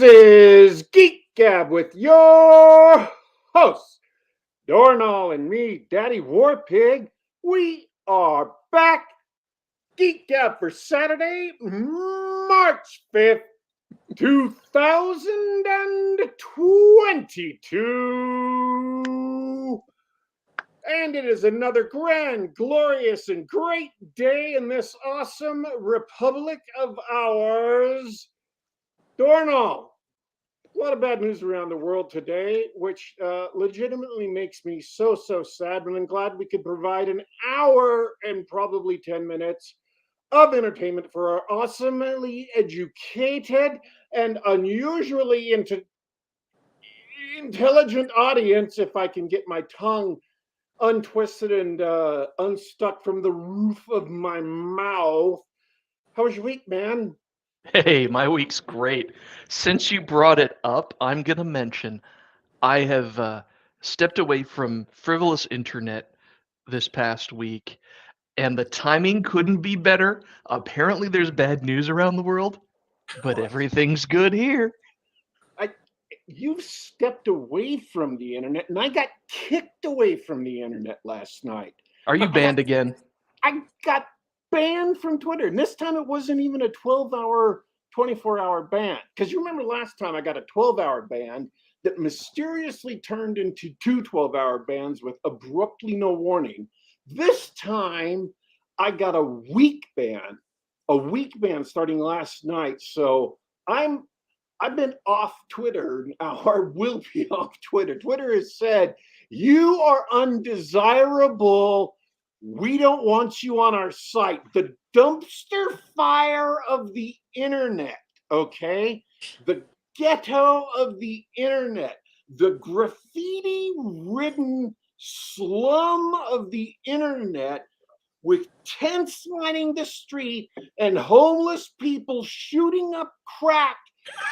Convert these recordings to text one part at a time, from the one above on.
is Geek Gab with your hosts, Dornall and me, Daddy Warpig. We are back. Geek Gab for Saturday, March 5th, 2022. And it is another grand, glorious, and great day in this awesome republic of ours. Dornall, a lot of bad news around the world today, which legitimately makes me so sad. But I'm glad we could provide an hour and probably 10 minutes of entertainment for our awesomely educated and unusually intelligent audience, if I can get my tongue untwisted and unstuck from the roof of my mouth. How was your week, man? Hey, my week's great. Since you brought it up, I'm going to mention I have stepped away from frivolous internet this past week, and the timing couldn't be better. Apparently, there's bad news around the world, but everything's good here. You've stepped away from the internet, and I got kicked away from the internet last night. Are you banned again? I got banned from Twitter, and this time it wasn't even a 12-hour, 24-hour ban. Because you remember last time I got a 12-hour ban that mysteriously turned into two 12-hour bans with abruptly no warning. This time I got a week ban starting last night. So I've been off Twitter now, or will be off Twitter. Twitter has said, you are undesirable. We don't want you on our site. The dumpster fire of the internet, okay? The ghetto of the internet. The graffiti-ridden slum of the internet with tents lining the street and homeless people shooting up crack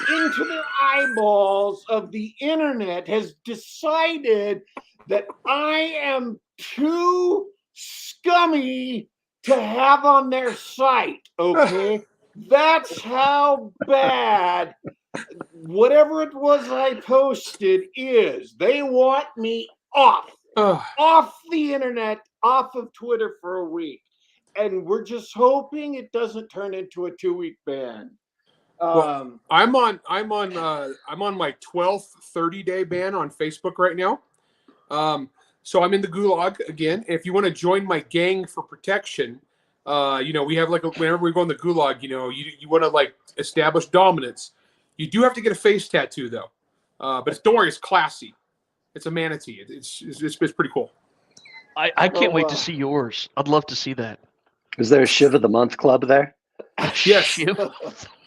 into their eyeballs of the internet has decided that I am too scummy to have on their site, okay? That's how bad whatever it was I posted is. They want me off the internet, off of Twitter for a week. And we're just hoping it doesn't turn into a 2-week ban. Well, I'm on my 12th 30-day ban on Facebook right now. So I'm in the gulag again. If you want to join my gang for protection, we have whenever we go in the gulag, you want to establish dominance. You do have to get a face tattoo though, but don't worry, it's classy. It's a manatee. It's pretty cool. I can't wait to see yours. I'd love to see that. Is there a Shiv of the Month club there? Yes.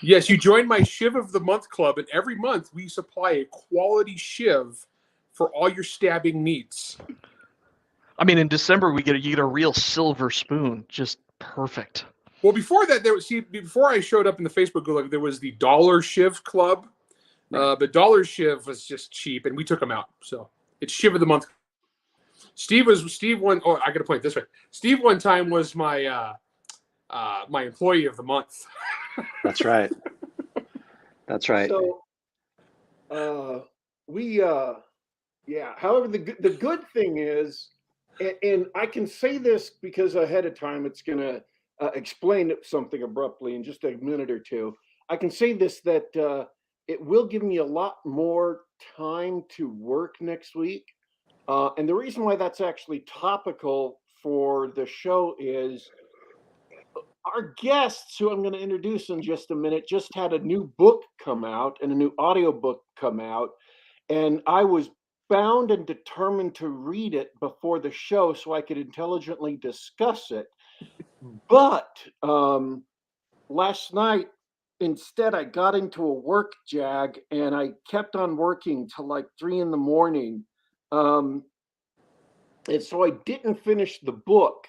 Yes, you join my Shiv of the Month club, and every month we supply a quality Shiv for all your stabbing needs. I mean, in December you get a real silver spoon, just perfect. Well, before that, before I showed up in the Facebook gulag, there was the Dollar Shiv Club. The Dollar Shiv was just cheap, and we took them out. So it's Shiv of the Month. Steve one. Oh, I got to point this way. Steve one time was my my employee of the month. That's right. That's right. So, However, the good thing is, and I can say this because ahead of time it's going to explain something abruptly in just a minute or two. I can say this, that it will give me a lot more time to work next week. And the reason why that's actually topical for the show is our guests, who I'm going to introduce in just a minute, just had a new book come out and a new audiobook come out. And I was bound and determined to read it before the show so I could intelligently discuss it. But last night, instead, I got into a work jag and I kept on working till 3 a.m. And so I didn't finish the book.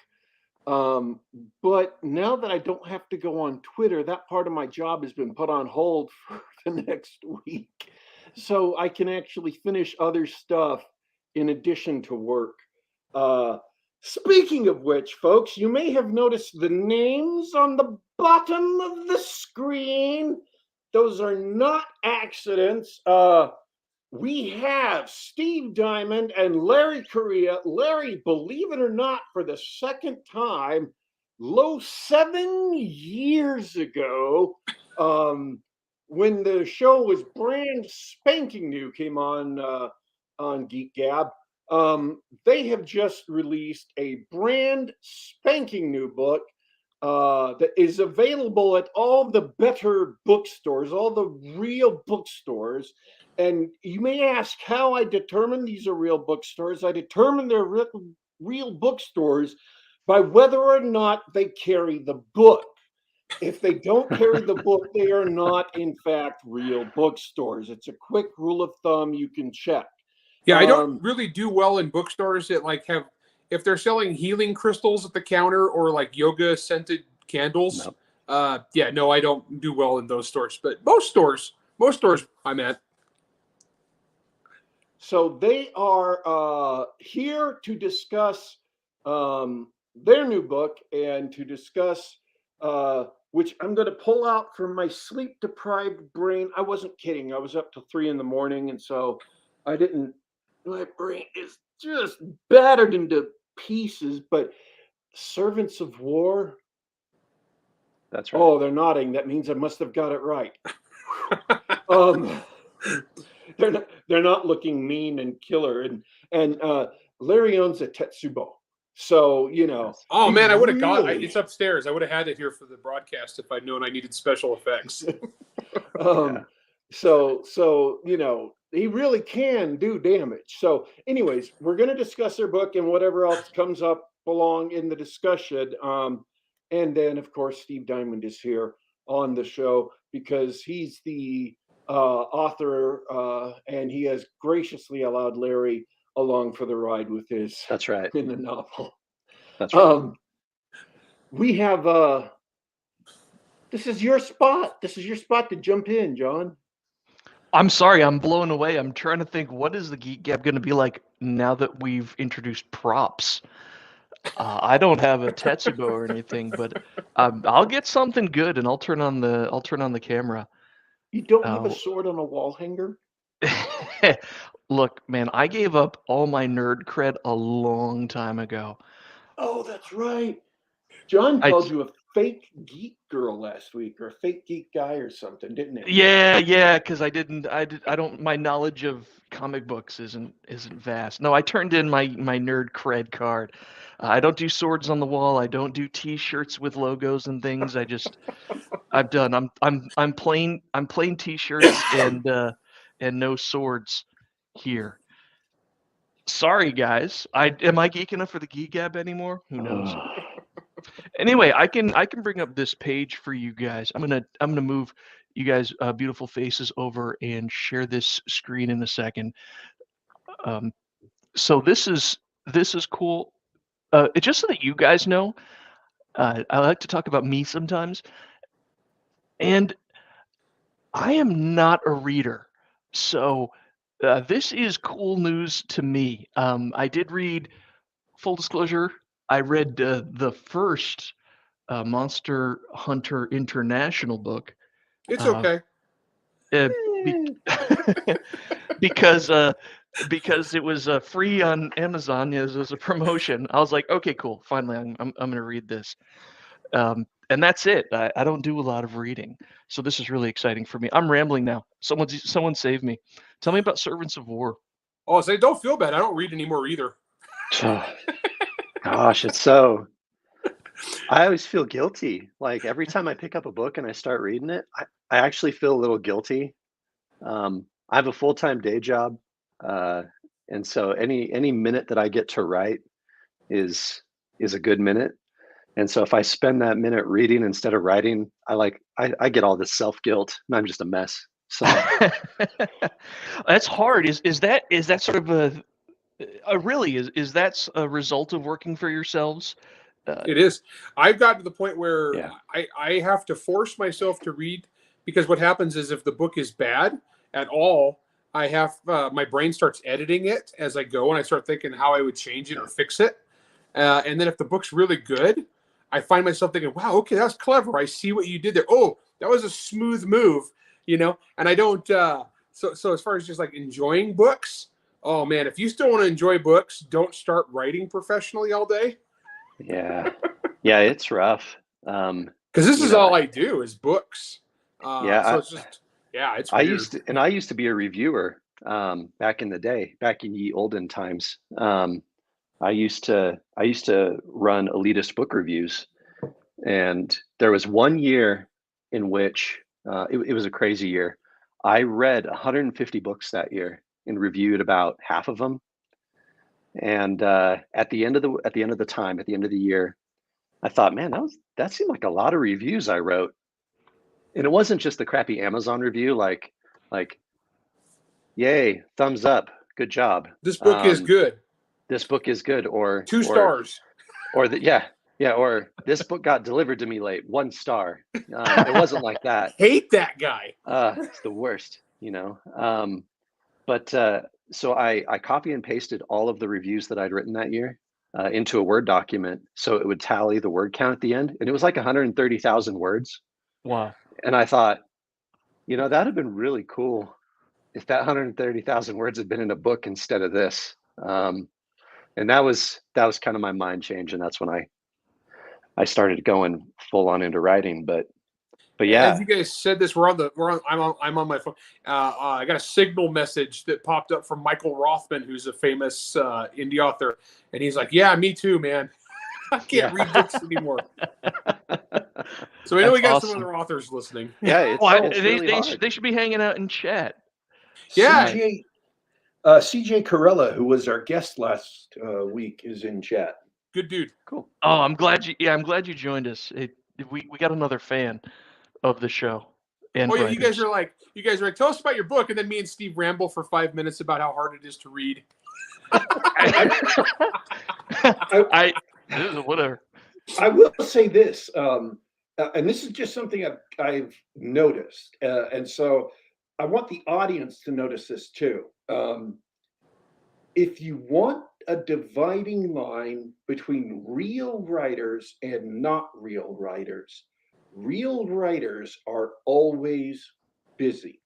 But now that I don't have to go on Twitter, that part of my job has been put on hold for the next week. So I can actually finish other stuff in addition to work. Speaking of which, folks, you may have noticed the names on the bottom of the screen. those are not accidents. We have Steve Diamond and Larry Correia. Larry, believe it or not, for the second time, 7 years ago, when the show was brand spanking new, came on Geek Gab. They have just released a brand spanking new book that is available at all the better bookstores, all the real bookstores. And you may ask how I determine these are real bookstores. I determine they're real bookstores by whether or not they carry the book. If they don't carry the book, they are not, in fact, real bookstores. It's a quick rule of thumb you can check. Yeah, I don't really do well in bookstores that like have, if they're selling healing crystals at the counter or like yoga scented candles. No. No, I don't do well in those stores. But most stores I'm at. So they are here to discuss their new book and to discuss, which I'm going to pull out from my sleep deprived brain. I wasn't kidding. I was up till 3 a.m. and so I didn't. My brain is just battered into pieces. But Servants of War. That's right. Oh, they're nodding. That means I must have got it right. They're not looking mean and killer, and Larry owns a Tetsubo, so you know. Oh man, I would have got it's upstairs. I would have had it here for the broadcast if I'd known I needed special effects. So you know, he really can do damage. So, anyways, we're going to discuss their book and whatever else comes up along in the discussion. And then, of course, Steve Diamond is here on the show because he's the author, and he has graciously allowed Larry along for the ride with his. That's right. In the novel. That's right. We have. This is your spot. This is your spot to jump in, John. I'm sorry, I'm blown away. I'm trying to think, what is the Geek Gab going to be like now that we've introduced props? I don't have a Tetsubo or anything, but I'll get something good and I'll turn on the camera. You don't have a sword on a wall hanger? Look, man, I gave up all my nerd cred a long time ago. Oh, that's right. John called you a fake geek girl last week, or a fake geek guy or something, didn't he? Yeah, because my knowledge of comic books isn't vast. No, I turned in my nerd cred card. I don't do swords on the wall. I don't do T-shirts with logos and things. I'm plain T-shirts and no swords here. Sorry, guys. Am I geek enough for the Geek Gab anymore? Who knows? Anyway, I can bring up this page for you guys. I'm gonna move you guys' beautiful faces over and share this screen in a second. So this is cool. Just so that you guys know, I like to talk about me sometimes, and I am not a reader, so this is cool news to me. I did read, full disclosure, I read the first Monster Hunter International book. It's okay. Because it was free on Amazon as a promotion. I was like, okay, cool. Finally, I'm going to read this. And that's it. I don't do a lot of reading, so this is really exciting for me. I'm rambling now. Someone save me. Tell me about Servants of War. Oh, so don't feel bad. I don't read anymore either. Gosh, it's so. I always feel guilty. Like every time I pick up a book and I start reading it, I actually feel a little guilty. I have a full-time day job, and so any minute that I get to write is a good minute. And so if I spend that minute reading instead of writing, I get all this self-guilt and I'm just a mess. So that's hard. Is that sort of is that a result of working for yourselves? It is. I've gotten to the point where I have to force myself to read, because what happens is if the book is bad at all, I have my brain starts editing it as I go, and I start thinking how I would change it or fix it. And then if the book's really good, I find myself thinking, wow, okay, that's clever. I see what you did there. Oh, that was a smooth move. And I don't. So as far as just like enjoying books, oh man, if you still want to enjoy books, don't start writing professionally all day. Yeah, yeah, it's rough. Because this is all I do is books. So it's just, it's weird. I used to be a reviewer back in the day, back in ye olden times. I used to run elitist book reviews, and there was one year in which it was a crazy year. I read 150 books that year and reviewed about half of them. And at the end of the year, I thought, man, that seemed like a lot of reviews I wrote. And it wasn't just the crappy Amazon review, like, yay, thumbs up, good job. This book is good. This book is good, or 2 stars, or or this book got delivered to me late, 1 star. It wasn't like that. Hate that guy. It's the worst, But so I copy and pasted all of the reviews that I'd written that year into a Word document, so it would tally the word count at the end, and it was like 130,000 words. Wow. And I thought, that'd have been really cool if that 130,000 words had been in a book instead of this. And that was kind of my mind change, and that's when I started going full on into writing. But yeah, as you guys said this, I'm on my phone. I got a Signal message that popped up from Michael Rothman, who's a famous indie author, and he's like, "Yeah, me too, man. I can't read books anymore." So we know we got some other authors listening. Yeah, they should be hanging out in chat. Yeah. CJ Correia, who was our guest last week, is in chat. Good dude. Cool. Oh, I'm glad you joined us. We got another fan of the show. And you guys are like, tell us about your book, and then me and Steve ramble for 5 minutes about how hard it is to read. Whatever. I will say this, and this is just something I've noticed, and so I want the audience to notice this too. If you want a dividing line between real writers and not real writers are always busy.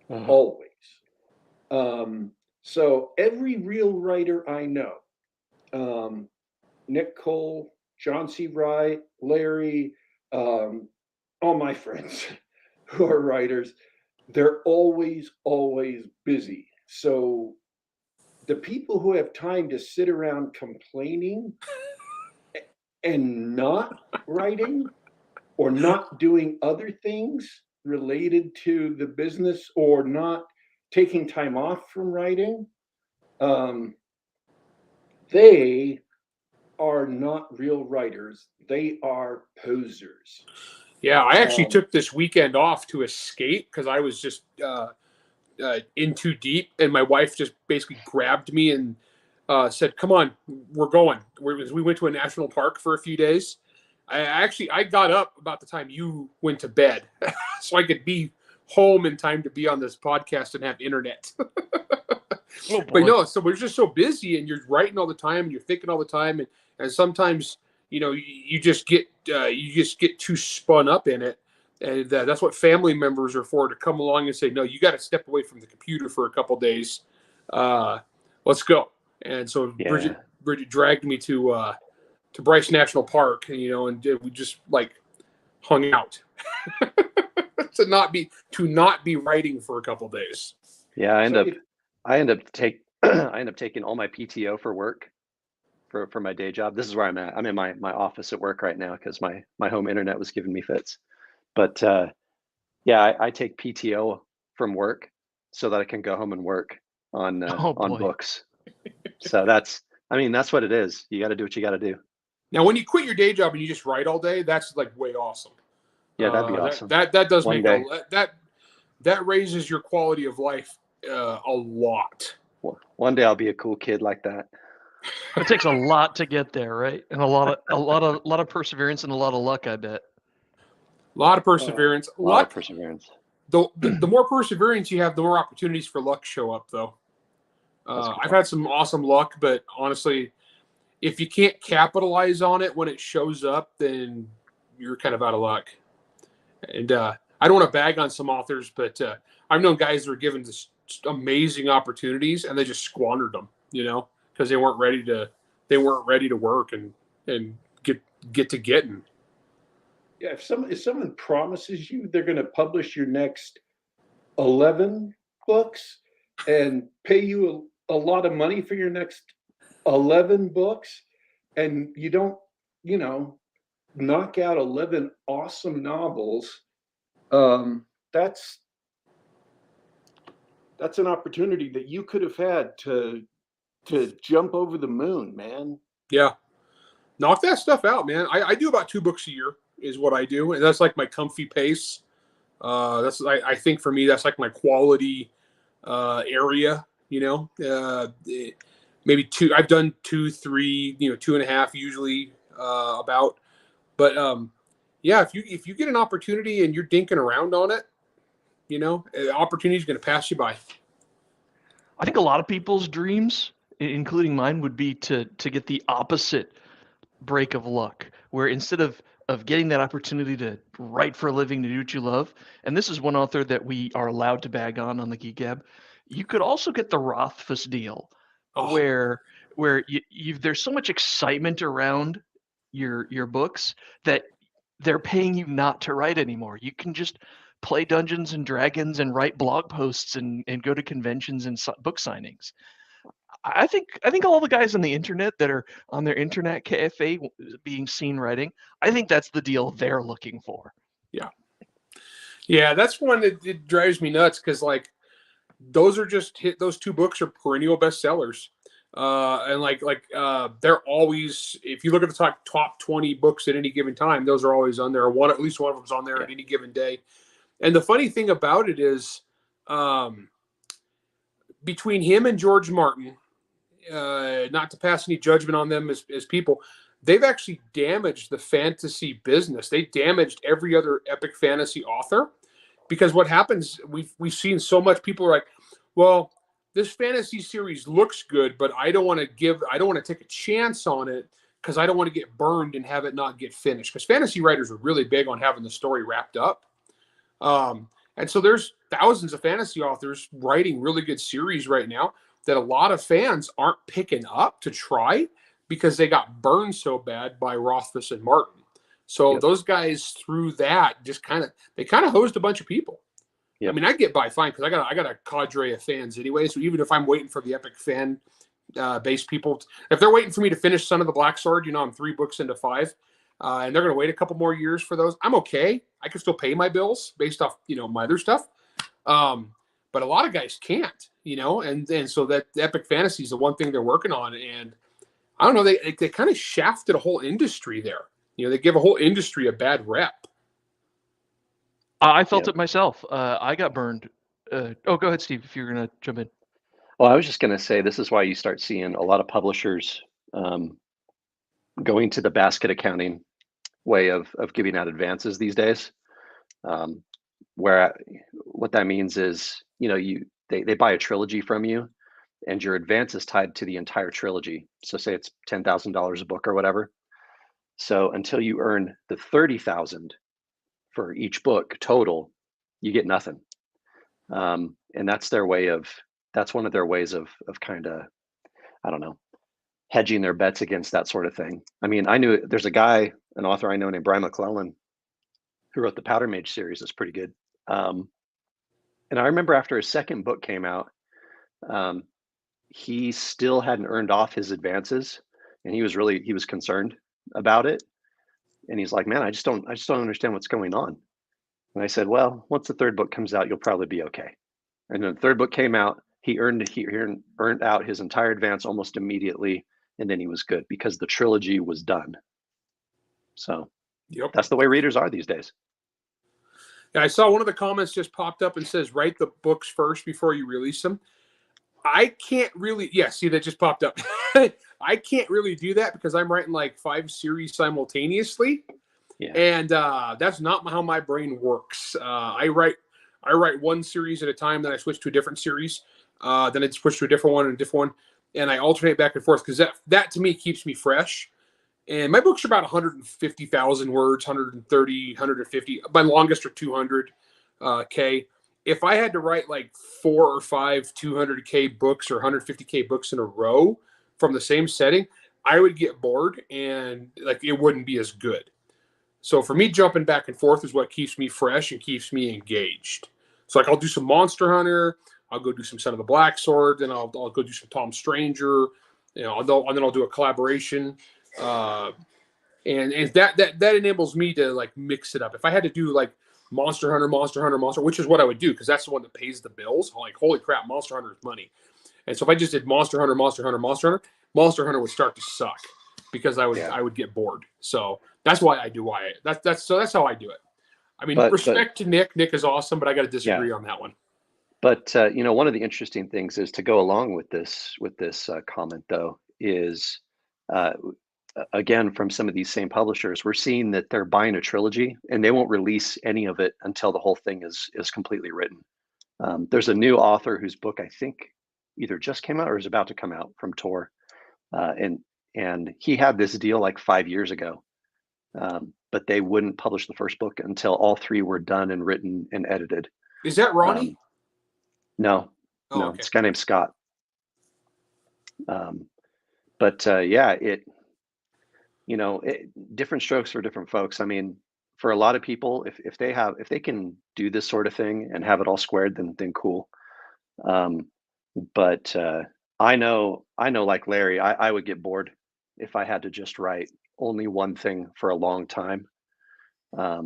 Always. So every real writer I know, Nick Cole, John C. Wright, Larry, all my friends who are writers, they're always busy. So the people who have time to sit around complaining and not writing or not doing other things related to the business or not taking time off from writing, they are not real writers. They are posers. Yeah, I actually took this weekend off to escape because I was just in too deep, and my wife just basically grabbed me and said, "Come on, we're going." We went to a national park for a few days. I got up about the time you went to bed, so I could be home in time to be on this podcast and have internet. But no, so we're just so busy, and you're writing all the time, and you're thinking all the time, and sometimes you just get too spun up in it. And that's what family members are for, to come along and say, "No, you got to step away from the computer for a couple days. Let's go." And so Bridget dragged me to Bryce National Park, and we just like hung out to not be writing for a couple days. Yeah, I end up taking all my PTO for work for my day job. This is where I'm at. I'm in my office at work right now because my home internet was giving me fits. But I take PTO from work so that I can go home and work on books. So that's what it is. You got to do what you got to do. Now, when you quit your day job and you just write all day, that's like way awesome. Yeah, that'd be awesome. That does make that raises your quality of life a lot. One day I'll be a cool kid like that. It takes a lot to get there, right? And a lot of perseverance and a lot of luck, I bet. A lot of perseverance. A lot of perseverance. The more perseverance you have, the more opportunities for luck show up, though. I've had some awesome luck, but honestly, if you can't capitalize on it when it shows up, then you're kind of out of luck. And I I don't want to bag on some authors, but I've known guys that were given this amazing opportunities and they just squandered them, because they weren't ready to work and get to getting. Yeah, if someone promises you they're going to publish your next 11 books and pay you a lot of money for your next 11 books, and you don't, knock out 11 awesome novels, that's an opportunity that you could have had to jump over the moon, man. Yeah. Knock that stuff out, man. I do about 2 books a year is what I do. And that's like my comfy pace. I think for me, that's like my quality area, maybe 2, I've done 2, 3, 2.5 usually about, but yeah, if you get an opportunity and you're dinking around on it, opportunity is going to pass you by. I think a lot of people's dreams, including mine, would be to get the opposite break of luck, where instead of getting that opportunity to write for a living, to do what you love, and this is one author that we are allowed to bag on the Geek Gab, you could also get the Rothfuss deal, where there's so much excitement around your books that they're paying you not to write anymore. You can just play Dungeons and Dragons and write blog posts and go to conventions and book signings. I think all the guys on the internet that are on their internet cafe being seen writing, I think that's the deal they're looking for. Yeah, that's one that it drives me nuts, because like those 2 books are perennial bestsellers. And they're always, if you look at the top 20 books at any given time, those are always on there. At least one of them's on there at any given day. And the funny thing about it is, between him and George Martin, not to pass any judgment on them as people, they've actually damaged the fantasy business. They damaged every other epic fantasy author, because what happens, we've seen so much, people are like, well, this fantasy series looks good, but I don't want to take a chance on it because I don't want to get burned and have it not get finished. Because fantasy writers are really big on having the story wrapped up. And so there's thousands of fantasy authors writing really good series right now that a lot of fans aren't picking up to try because they got burned so bad by Rothfuss and Martin. So those guys, through that, just kind of hosed a bunch of people. Yep. I mean, I get by fine because I got a cadre of fans anyway. So even if I'm waiting for the epic fan based people, if they're waiting for me to finish Son of the Black Sword, I'm 3 books into 5, and they're going to wait a couple more years for those, I'm okay. I can still pay my bills based off my other stuff. But a lot of guys can't, and so that epic fantasy is the one thing they're working on. And I don't know, they kind of shafted a whole industry there. They give a whole industry a bad rep. I felt it myself. I got burned. Go ahead, Steve, if you're going to jump in. Well, I was just going to say, this is why you start seeing a lot of publishers going to the basket accounting way of giving out advances these days. Where what that means is, they buy a trilogy from you, and your advance is tied to the entire trilogy. So say it's $10,000 a book or whatever. So until you earn the $30,000 for each book total, you get nothing. And that's one of their ways of kind of, I don't know, hedging their bets against that sort of thing. I mean, there's an author I know named Brian McClellan, who wrote the Powder Mage series. That's pretty good. And I remember after his second book came out, he still hadn't earned off his advances, and he was concerned about it. And he's like, man, I just don't understand what's going on. And I said, well, once the 3rd book comes out, you'll probably be okay. And then the 3rd book came out, he earned out his entire advance almost immediately, and then he was good because the trilogy was done. So That's the way readers are these days. Yeah, I saw one of the comments just popped up and says, write the books first before you release them. I can't really, see, that just popped up. I can't really do that because I'm writing like 5 series simultaneously. Yeah. And that's not how my brain works. I write one series at a time, then I switch to a different series. Then I switch to a different one and a different one. And I alternate back and forth because that to me keeps me fresh. And my books are about 150,000 words, 130, 150. My longest are 200. K. If I had to write like 4 or 5 200K books or 150K books in a row from the same setting, I would get bored and like it wouldn't be as good. So for me, jumping back and forth is what keeps me fresh and keeps me engaged. So like I'll do some Monster Hunter, I'll go do some Son of the Black Sword, then I'll go do some Tom Stranger, and then I'll do a collaboration, and that enables me to like mix it up. If I had to do like Monster Hunter, which is what I would do because that's the one that pays the bills. I'm like, holy crap, Monster Hunter is money. And so if I just did Monster Hunter, Monster Hunter would start to suck because I would get bored. So that's why I do that's how I do it. I mean, respect to Nick. Nick is awesome, but I got to disagree on that one. But one of the interesting things is to go along with this comment though is again from some of these same publishers, we're seeing that they're buying a trilogy and they won't release any of it until the whole thing is completely written. There's a new author whose book I think either just came out or is about to come out from Tor, and he had this deal like 5 years ago, but they wouldn't publish the first book until all 3 were done and written and edited. Is that Ronnie? No, okay. It's a guy named Scott. Different strokes for different folks. I mean, for a lot of people, if they can do this sort of thing and have it all squared, then cool. But I know like Larry, I would get bored if I had to just write only one thing for a long time. I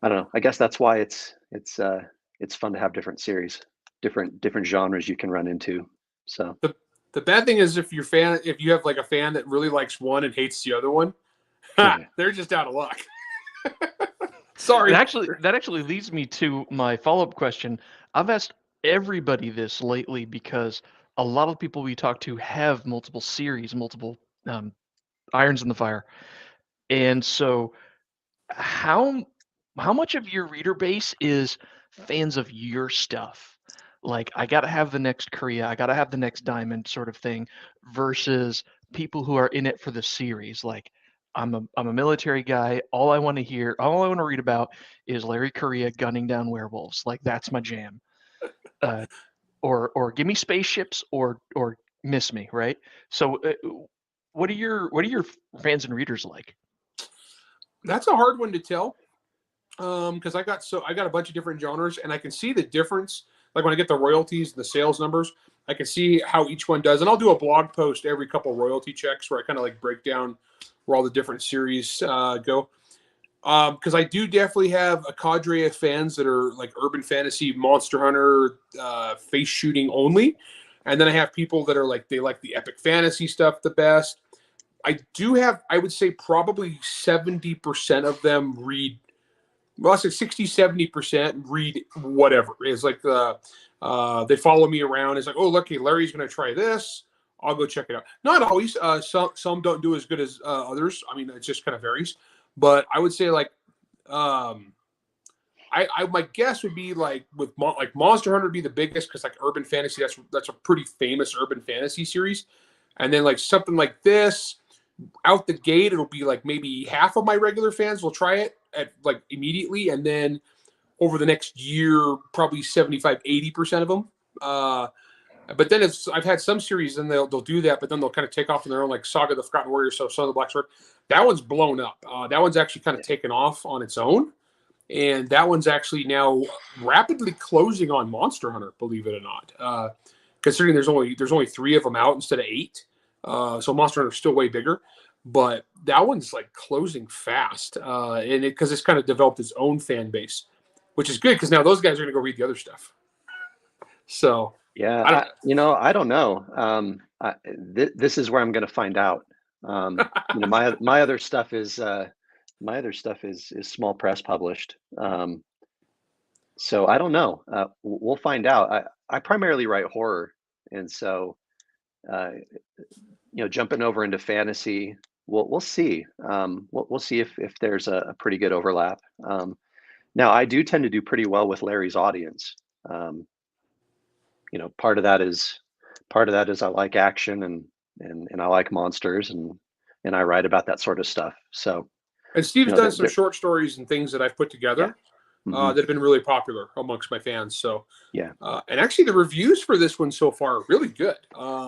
don't know. I guess that's why it's fun to have different series, different genres you can run into. So the bad thing is if you have like a fan that really likes one and hates the other one, they're just out of luck. Sorry. That actually leads me to my follow-up question. I've asked everybody this lately because a lot of people we talk to have multiple series, multiple irons in the fire. And so how much of your reader base is fans of your stuff? Like, I got to have the next Correia, I got to have the next Diamond sort of thing, versus people who are in it for the series. Like, I'm a military guy. All I want to read about is Larry Correia gunning down werewolves. Like, that's my jam. Or give me spaceships or miss me, right? So, what are your fans and readers like? That's a hard one to tell, because I got a bunch of different genres, and I can see the difference. Like when I get the royalties and the sales numbers, I can see how each one does. And I'll do a blog post every couple royalty checks where I kind of like break down where all the different series go. Because I do definitely have a cadre of fans that are like urban fantasy, Monster Hunter, face shooting only. And then I have people that are like, they like the epic fantasy stuff the best. I do have, I would say probably 70% of them read, well, I say 60, 70% read whatever. It's like they follow me around. It's like, oh, look, Larry's going to try this. I'll go check it out. Not always. Some don't do as good as others. I mean, it just kind of varies. But I would say like, my guess would be like like Monster Hunter would be the biggest because like urban fantasy, that's a pretty famous urban fantasy series. And then like something like this, out the gate, it'll be like maybe half of my regular fans will try it at like immediately, and then over the next year, probably 75, 80% of them. But then I've had some series and they'll do that, but then they'll kind of take off on their own, like Saga the Forgotten Warrior, so Son of the Black Sword. That one's blown up. That one's actually kind of taken off on its own. And that one's actually now rapidly closing on Monster Hunter, believe it or not. Considering there's only 3 of them out instead of 8. So Monster Hunter's still way bigger. But that one's like closing fast. And because it's kind of developed its own fan base, which is good because now those guys are going to go read the other stuff. So yeah, I don't know. This is where I'm going to find out. My other stuff is small press published. So I don't know. We'll find out. I primarily write horror, and so jumping over into fantasy, we'll see. We'll see if there's a pretty good overlap. Now I do tend to do pretty well with Larry's audience. Part of that is I like action and I like monsters and I write about that sort of stuff. So And Steve's you know, done they're, some short stories and things that I've put together mhm, that have been really popular amongst my fans. So, yeah, and actually the reviews for this one so far are really good.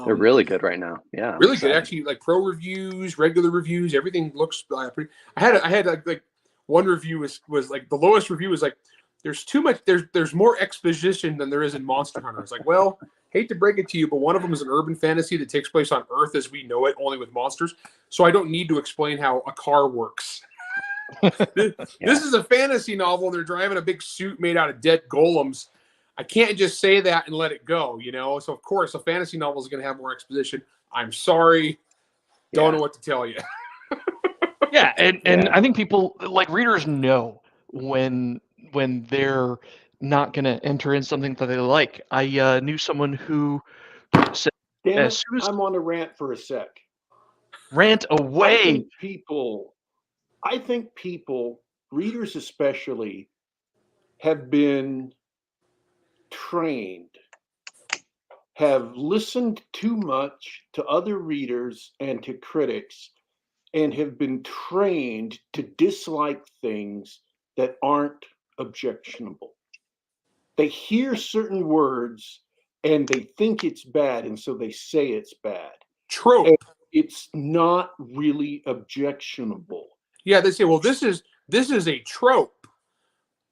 they're really good right now. Yeah, I'm Really good. excited. Actually, like pro reviews, regular reviews, everything looks pretty. I had like one review was like the lowest review was like, there's too much. There's more exposition than there is in Monster Hunter. It's like, well, hate to break it to you, but one of them is an urban fantasy that takes place on Earth as we know it, only with monsters. So I don't need to explain how a car works. This is a fantasy novel, and they're driving a big suit made out of dead golems. I can't just say that and let it go, you know? So, of course, a fantasy novel is going to have more exposition. I'm sorry. Don't know what to tell you. Yeah, and I think people, like readers, know when they're not going to enter in something that they like. I knew someone who said, Damn as it, soon as I'm on a rant for a sec. rant I away. think people, readers especially, have been trained, have listened too much to other readers and to critics, and have been trained to dislike things that aren't objectionable. They hear certain words and they think it's bad, and so they say it's bad. Trope. And it's not really objectionable. Yeah, they say, well, this is a trope.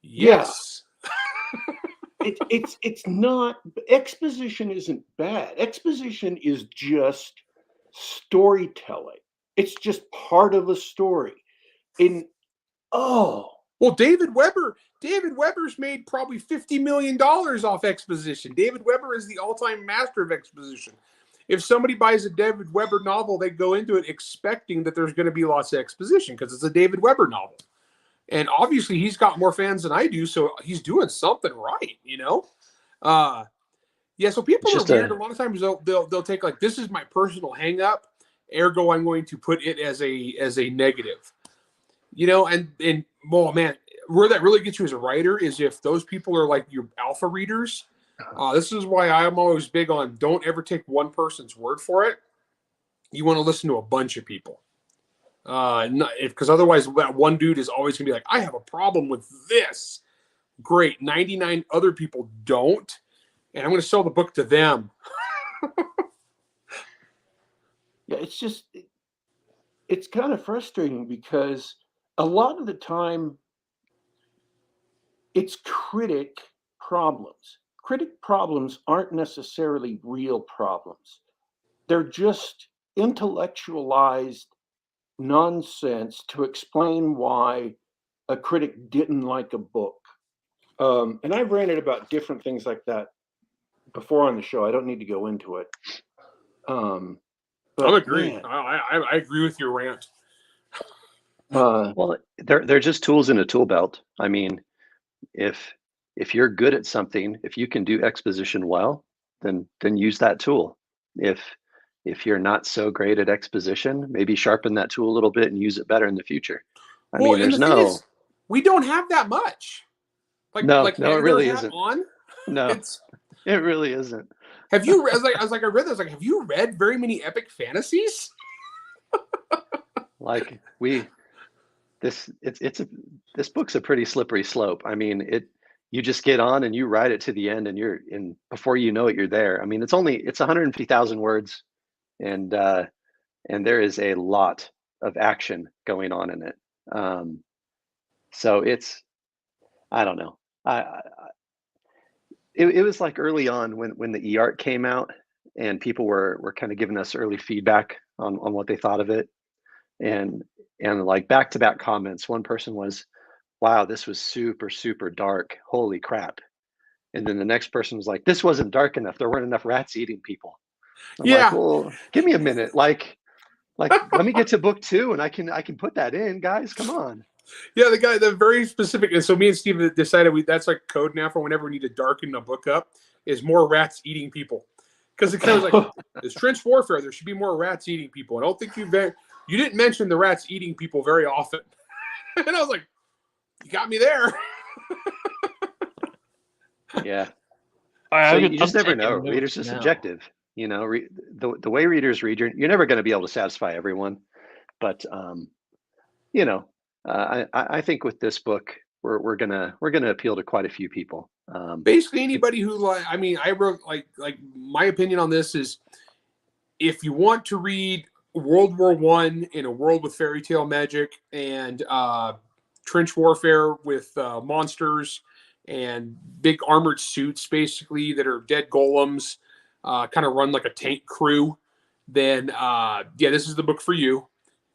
Yes. It's not. Exposition isn't bad. Exposition is just storytelling. It's just part of a story. Well, David Weber's made probably $50 million off exposition. David Weber is the all-time master of exposition. If somebody buys a David Weber novel, they go into it expecting that there's going to be lots of exposition because it's a David Weber novel. And obviously he's got more fans than I do, so he's doing something right, you know? Yeah, so people are weird. A lot of times they'll take like, this is my personal hang up, ergo I'm going to put it as a negative. You know, and oh man, where that really gets you as a writer is if those people are like your alpha readers. This is why I'm always big on don't ever take one person's word for it. You want to listen to a bunch of people. Because otherwise that one dude is always gonna be like, I have a problem with this. Great, 99 other people don't, and I'm gonna sell the book to them. Yeah, it's kind of frustrating because a lot of the time it's critic problems. Critic problems aren't necessarily real problems. They're just intellectualized nonsense to explain why a critic didn't like a book. And I've ranted about different things like that before on the show. I don't need to go into it. I'm agreeing. I agree with your rant. Well, they're just tools in a tool belt. I mean, if you're good at something, if you can do exposition well, then use that tool. If you're not so great at exposition, maybe sharpen that tool a little bit and use it better in the future. I mean, there's thing is, we don't have that much. No, it really isn't. On? No, it really isn't. Have you read? I read this. Like, have you read very many epic fantasies? Like this book's a pretty slippery slope. I mean, you just get on and you ride it to the end, and before you know it, you're there. I mean, it's 150,000 words, and there is a lot of action going on in it. So I don't know. It was like early on when the e-art came out and people were kind of giving us early feedback on what they thought of it. And like back-to-back comments, one person was, wow, this was super, super dark. Holy crap. And then the next person was like, this wasn't dark enough. There weren't enough rats eating people. I'm like, well, give me a minute. Like let me get to book 2 and I can put that in, guys. Come on. Yeah, the very specific. And so me and Steve decided that's like code now for whenever we need to darken a book up is more rats eating people. Because it kind of like, it's trench warfare. There should be more rats eating people. I don't think you didn't mention the rats eating people very often. And I was like, you got me there. Yeah. So you just never know. Readers are subjective. You know, the way readers read, you're never going to be able to satisfy everyone. But, you know, I think with this book, we're gonna appeal to quite a few people. Basically, anybody who I mean, I wrote like my opinion on this is, if you want to read World War I in a world with fairy tale magic and trench warfare with monsters and big armored suits, basically that are dead golems, kind of run like a tank crew, then yeah, this is the book for you.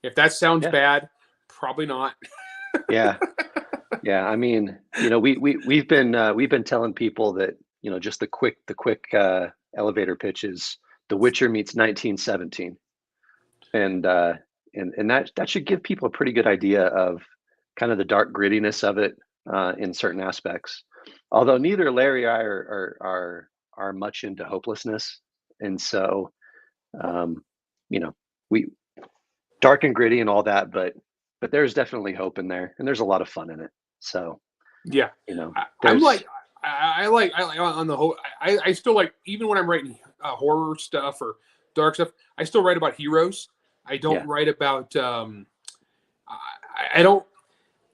If that sounds bad, probably not. Yeah. Yeah, I mean, we've been telling people that, just the quick elevator pitch is The Witcher meets 1917, and that should give people a pretty good idea of kind of the dark grittiness of it in certain aspects. Although neither Larry or I are much into hopelessness, and so we dark and gritty and all that, but there's definitely hope in there, and there's a lot of fun in it. So yeah, I'm like, I like on the whole. I still like, even when I'm writing horror stuff or dark stuff, I still write about heroes. I don't write about. I don't.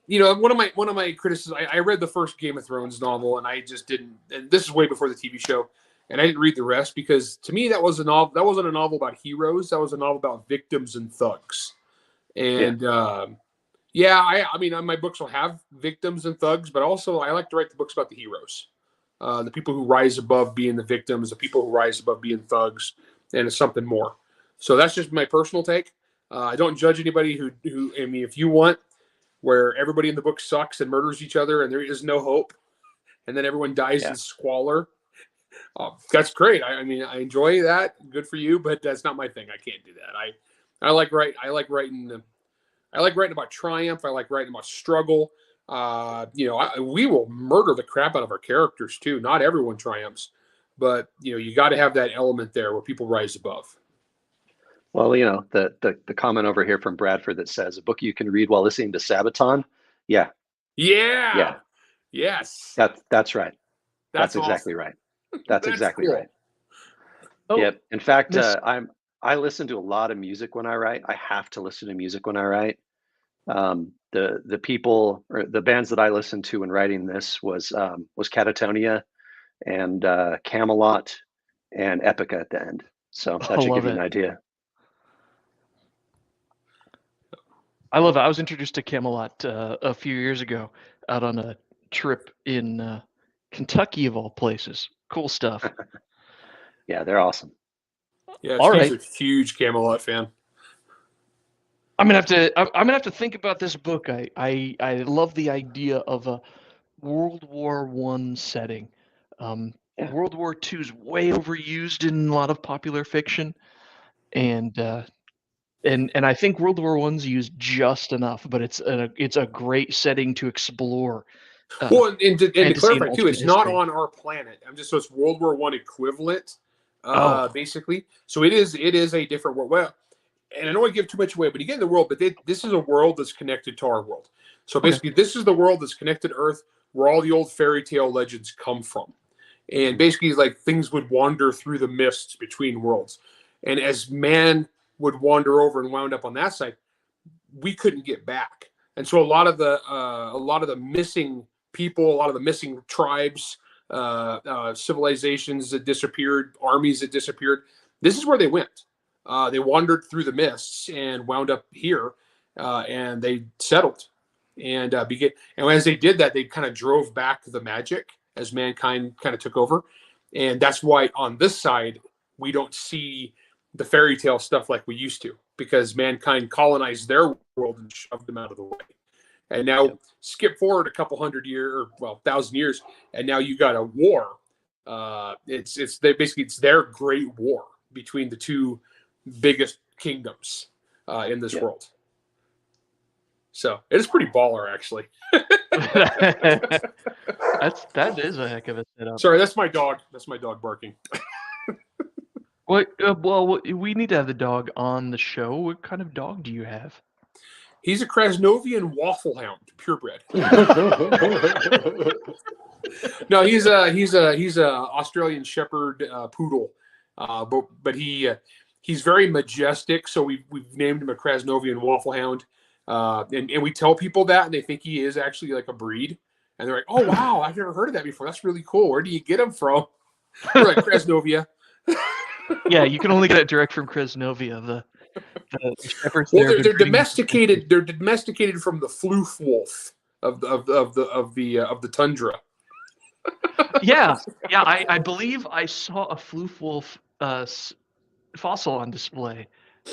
One of my criticisms. I read the first Game of Thrones novel, and I just didn't. And this is way before the TV show, and I didn't read the rest because to me that was a novel. That wasn't a novel about heroes. That was a novel about victims and thugs. And I mean, my books will have victims and thugs, but also I like to write the books about the heroes, the people who rise above being the victims, the people who rise above being thugs, and it's something more. So that's just my personal take. I don't judge anybody who. I mean, if you want where everybody in the book sucks and murders each other and there is no hope, and then everyone dies in squalor, that's great. I mean, I enjoy that. Good for you, but that's not my thing. I can't do that. I like writing about triumph. I like writing about struggle. We will murder the crap out of our characters too. Not everyone triumphs, but you got to have that element there where people rise above. Well, the comment over here from Bradford that says a book you can read while listening to Sabaton. Yeah. Yes. That's right. That's awesome. Exactly right. That's exactly cool. right. Yep. In fact, I listen to a lot of music when I write. I have to listen to music when I write. The people or the bands that I listened to when writing this was Catatonia and Camelot and Epica at the end. So that should give you an idea. I love it. I was introduced to Camelot a few years ago out on a trip in Kentucky, of all places. Cool stuff. Yeah, they're awesome. Yeah, Steve's a huge Camelot fan. I'm gonna have to think about this book. I love the idea of a World War I setting. World War II is way overused in a lot of popular fiction, and I think World War I's used just enough, but it's a great setting to explore. Well, and to clarify too, it's not on our planet. So it's World War I equivalent, basically. So it is a different world. Well, and I don't want to give too much away, but you get in the world. But this is a world that's connected to our world. So basically, this is the world that's connected to Earth, where all the old fairy tale legends come from. And basically, like things would wander through the mists between worlds, and as man would wander over and wound up on that side, we couldn't get back. And so a lot of the missing people, a lot of the missing tribes, civilizations that disappeared, armies that disappeared, this is where they went. They wandered through the mists and wound up here, and they settled. And as they did that, they kind of drove back the magic as mankind kind of took over. And that's why on this side, we don't see the fairy tale stuff like we used to, because mankind colonized their world and shoved them out of the way. And now skip forward a couple 1,000 years, and now you got a war. It's their great war between the two biggest kingdoms in this world. So it is pretty baller, actually. That is a heck of a setup. Sorry, that's my dog. That's my dog barking. Well, we need to have the dog on the show. What kind of dog do you have? He's a Krasnovian Waffle Hound, purebred. No, he's a Australian Shepherd poodle, but he's very majestic. So we've named him a Krasnovian Waffle Hound. And we tell people that, and they think he is actually like a breed. And they're like, oh, wow, I've never heard of that before. That's really cool. Where do you get him from? We're like, Krasnovia. Yeah, you can only get it direct from Krasnovia. The shepherds Well, there have they're been breeding domesticated. They're domesticated from the floof wolf of the tundra. Yeah, yeah. I believe I saw a floof wolf fossil on display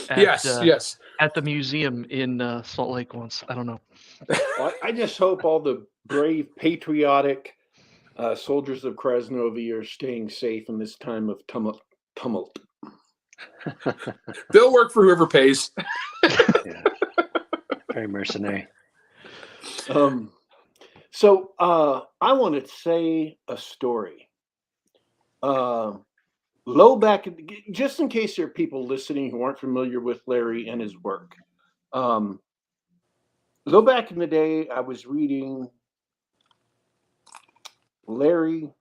at Yes. at the museum in Salt Lake once. I don't know. Well, I just hope all the brave, patriotic soldiers of Krasnovia are staying safe in this time of tumult. They'll work for whoever pays. Yeah. Very mercenary. So I want to say a story. Just in case there are people listening who aren't familiar with Larry and his work. Low back in the day, I was reading. Larry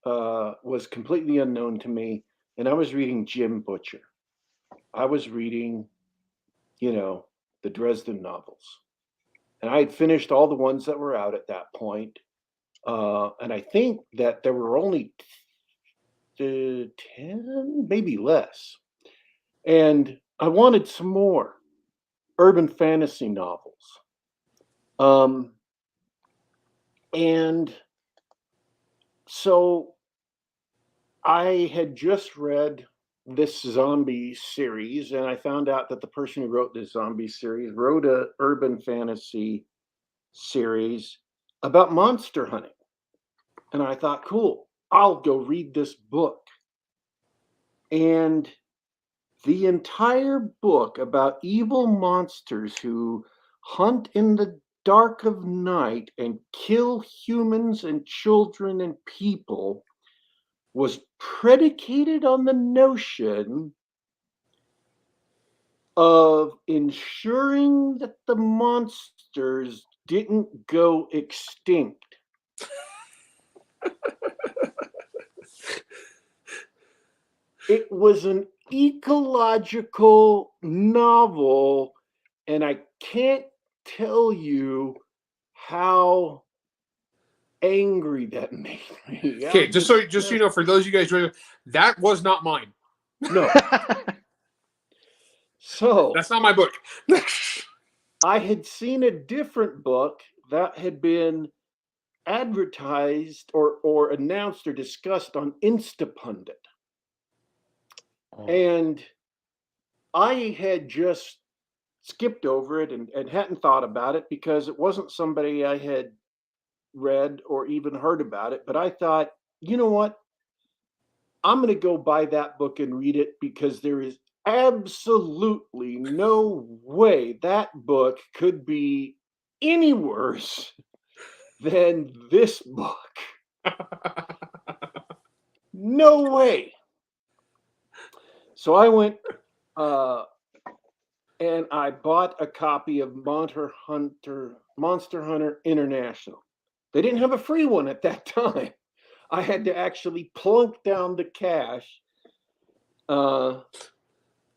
was completely unknown to me, and I was reading Jim Butcher. I was reading, the Dresden novels. And I had finished all the ones that were out at that point. And I think that there were only 10, maybe less. And I wanted some more urban fantasy novels. And so I had just read this zombie series, and I found out that the person who wrote this zombie series wrote a urban fantasy series about monster hunting. And I thought, cool, I'll go read this book. And the entire book about evil monsters who hunt in the dark of night and kill humans and children and people was predicated on the notion of ensuring that the monsters didn't go extinct. It was an ecological novel, and I can't tell you how angry that made me. Okay, just so you know, for those of you guys, that was not mine. No. So that's not my book. I had seen a different book that had been advertised or announced or discussed on Instapundit. Oh. And I had just skipped over it and hadn't thought about it because it wasn't somebody I had read or even heard about it. But I thought, you know what? I'm going to go buy that book and read it because there is absolutely no way that book could be any worse than this book. No way. So I went and I bought a copy of Monster Hunter International. They didn't have a free one at that time. I had to actually plunk down the cash.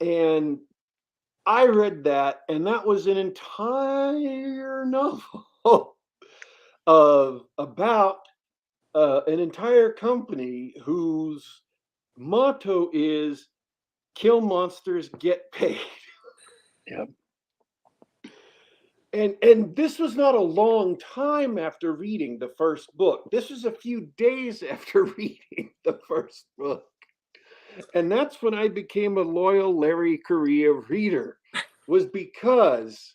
And I read that, and that was an entire novel about an entire company whose motto is kill monsters, get paid. Yep. And this was not a long time after reading the first book. This was a few days after reading the first book. And that's when I became a loyal Larry Correia reader, was because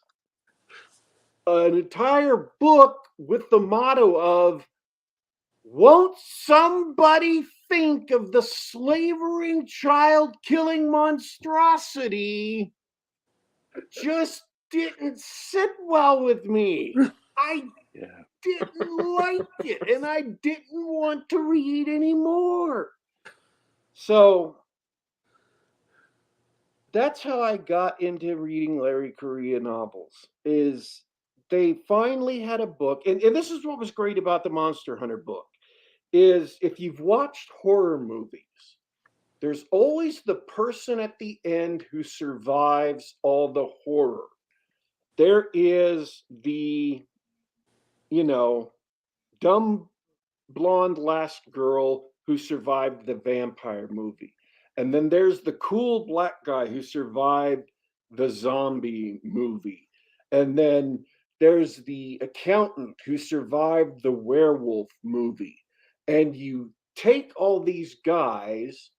an entire book with the motto of, won't somebody think of the slavering, child-killing monstrosity, just didn't sit well with me. I didn't like it, and I didn't want to read anymore. So that's how I got into reading Larry Correia novels, is they finally had a book, and this is what was great about the Monster Hunter book, is if you've watched horror movies, there's always the person at the end who survives all the horror. there is the, you know, dumb blonde last girl who survived the vampire movie. And then there's the cool black guy who survived the zombie movie. And then there's the accountant who survived the werewolf movie. And you take all these guys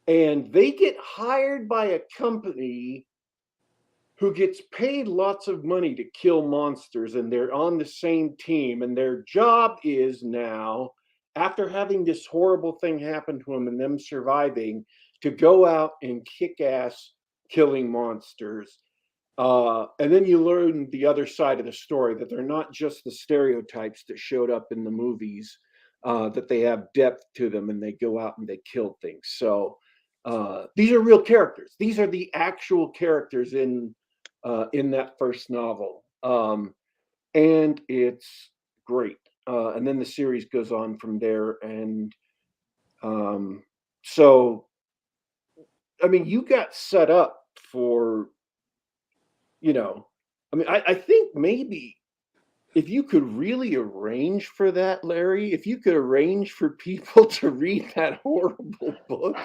and they get hired by a company who gets paid lots of money to kill monsters, and they're on the same team, and their job is now, after having this horrible thing happen to them and them surviving, to go out and kick ass killing monsters. And then you learn the other side of the story, that they're not just the stereotypes that showed up in the movies, that they have depth to them, and they go out and they kill things. So these are real characters. These are the actual characters in that first novel, and it's great. And then the series goes on from there, and so I mean, you got set up for, you know, I mean, I think maybe if you could really arrange for that, Larry, if you could arrange for people to read that horrible book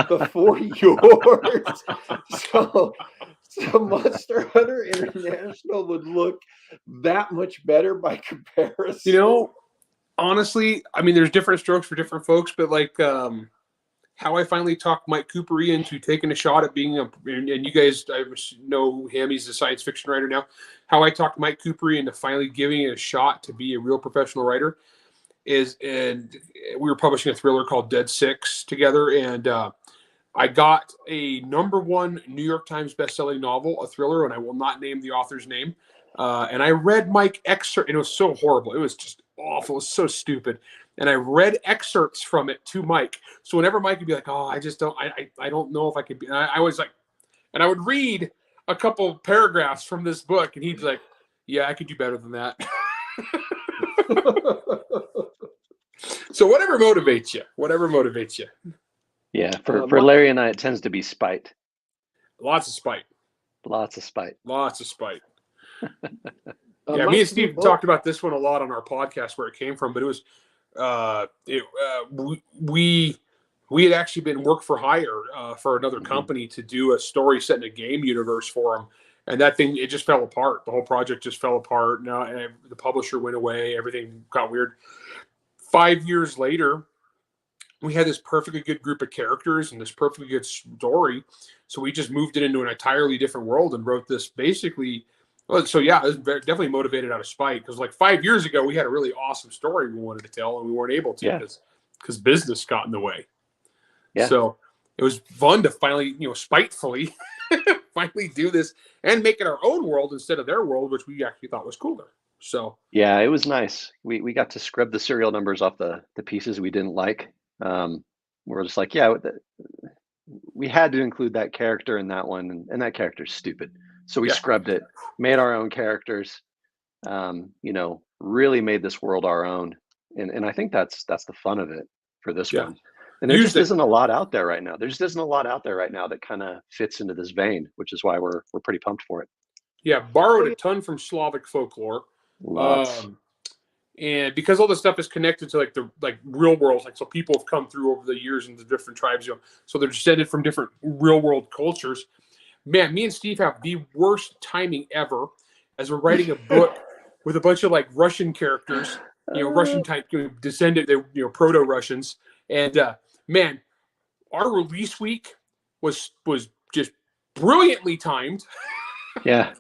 before yours, so Monster Hunter International would look that much better by comparison. You know, honestly, I mean, there's different strokes for different folks, but like how I finally talked Mike Coopery into taking a shot at being and you guys, I know him, he's a science fiction writer now. How I talked Mike Coopery into finally giving it a shot to be a real professional writer and we were publishing a thriller called Dead Six together, and I got a #1 New York Times bestselling novel, a thriller, and I will not name the author's name. And I read Mike excerpt, and it was so horrible. It was just awful. It was so stupid. And I read excerpts from it to Mike. So whenever Mike would be like, "Oh, I just don't, I don't know if I could be," and I was like, and I would read a couple paragraphs from this book, and he'd be like, "Yeah, I could do better than that." So whatever motivates you. Yeah, for Larry and I, it tends to be spite. Lots of spite. Yeah, me and Steve talked about this one a lot on our podcast where it came from, but it was we had actually been work for hire for another company to do a story set in a game universe for them, and that thing, it just fell apart. The whole project just fell apart. Now, and the publisher went away. Everything got weird. 5 years later, we had this perfectly good group of characters and this perfectly good story. So we just moved it into an entirely different world and wrote this basically. Well, so yeah, it was definitely motivated out of spite, because like 5 years ago, we had a really awesome story we wanted to tell and we weren't able to because business got in the way. Yeah. So it was fun to finally, spitefully finally do this and make it our own world instead of their world, which we actually thought was cooler. So yeah, it was nice. We got to scrub the serial numbers off the pieces we didn't like. We're just like, yeah, we had to include that character in that one, and that character's stupid. So we scrubbed it, made our own characters, really made this world our own. And I think that's the fun of it for this one. And there just isn't a lot out there right now. There just isn't a lot out there right now that kind of fits into this vein, which is why we're pretty pumped for it. Yeah, borrowed a ton from Slavic folklore. And because all this stuff is connected to like real worlds, like so people have come through over the years into different tribes, so they're descended from different real world cultures. Man, me and Steve have the worst timing ever as we're writing a book with a bunch of like Russian characters, Russian type descended, proto Russians, and man, our release week was just brilliantly timed. Yeah.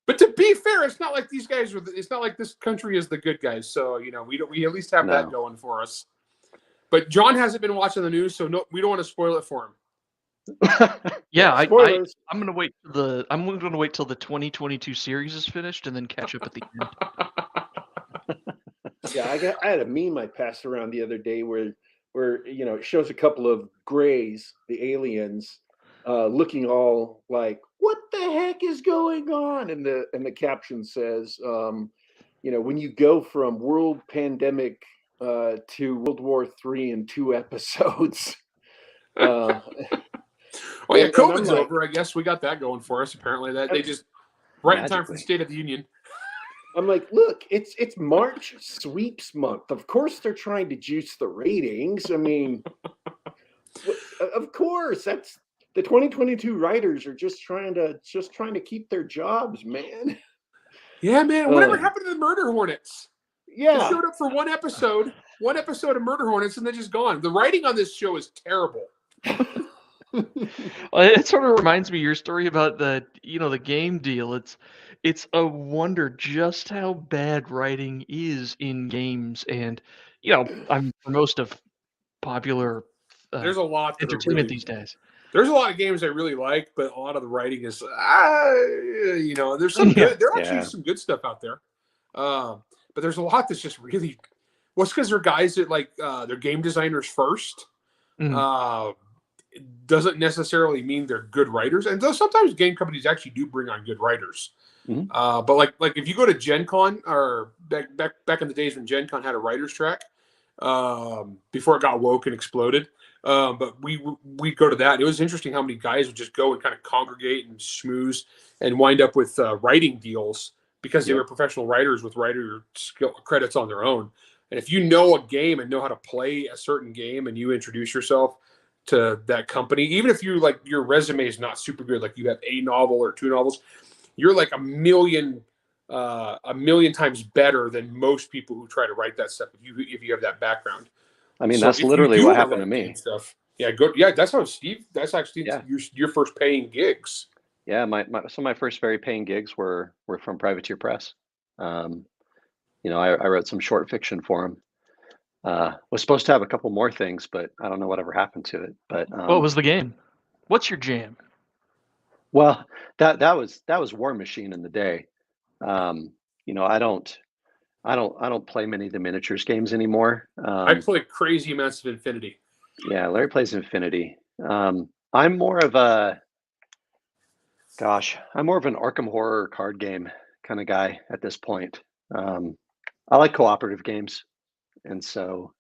But to be fair, it's not like these guys it's not like this country is the good guys. So, we at least have that going for us. But John hasn't been watching the news, so we don't want to spoil it for him. Yeah, I'm going to wait till the 2022 series is finished and then catch up at the end. Yeah, I had a meme I passed around the other day where it shows a couple of Greys, the aliens, looking all like, what the heck is going on? And the caption says, when you go from world pandemic to World War III in 2 episodes. COVID's over. I guess we got that going for us. Apparently, that they just Right in time for the magically. State of the Union. I'm like, look, it's March sweeps month. Of course they're trying to juice the ratings. I mean, of course, that's the 2022 writers are just trying to keep their jobs, man. Yeah, man. Whatever happened to the Murder Hornets? They Yeah. showed up for one episode of Murder Hornets, and they're just gone. The writing on this show is terrible. Well, it sort of reminds me of your story about the game deal. It's a wonder just how bad writing is in games, and I'm for most of popular There's a lot that are entertainment really, these days. There's a lot of games I really like, but a lot of the writing is, there's some good. There are actually some good stuff out there, but there's a lot that's just really. Well, it's because they're guys that like they're game designers first. Doesn't necessarily mean they're good writers, and though sometimes game companies actually do bring on good writers. But like if you go to Gen Con or back in the days when Gen Con had a writers track, before it got woke and exploded. But we go to that. And it was interesting how many guys would just go and kind of congregate and schmooze and wind up with writing deals because they were professional writers with writer skill credits on their own. And if you know a game and know how to play a certain game and you introduce yourself to that company, even if you like your resume is not super good, like you have a novel or 2 novels, you're like a million times better than most people who try to write that stuff if you have that background. I mean, that's literally what happened to me. Stuff. Yeah, good. Yeah, that's how Steve. That's actually your first paying gigs. Yeah, some of my first very paying gigs were from Privateer Press. I wrote some short fiction for him. Was supposed to have a couple more things, but I don't know whatever happened to it. But what was the game? What's your jam? Well, that was War Machine in the day. I don't play many of the miniatures games anymore. I play crazy amounts of Infinity. Yeah, Larry plays Infinity. I'm more of an Arkham Horror card game kind of guy at this point. I like cooperative games, and so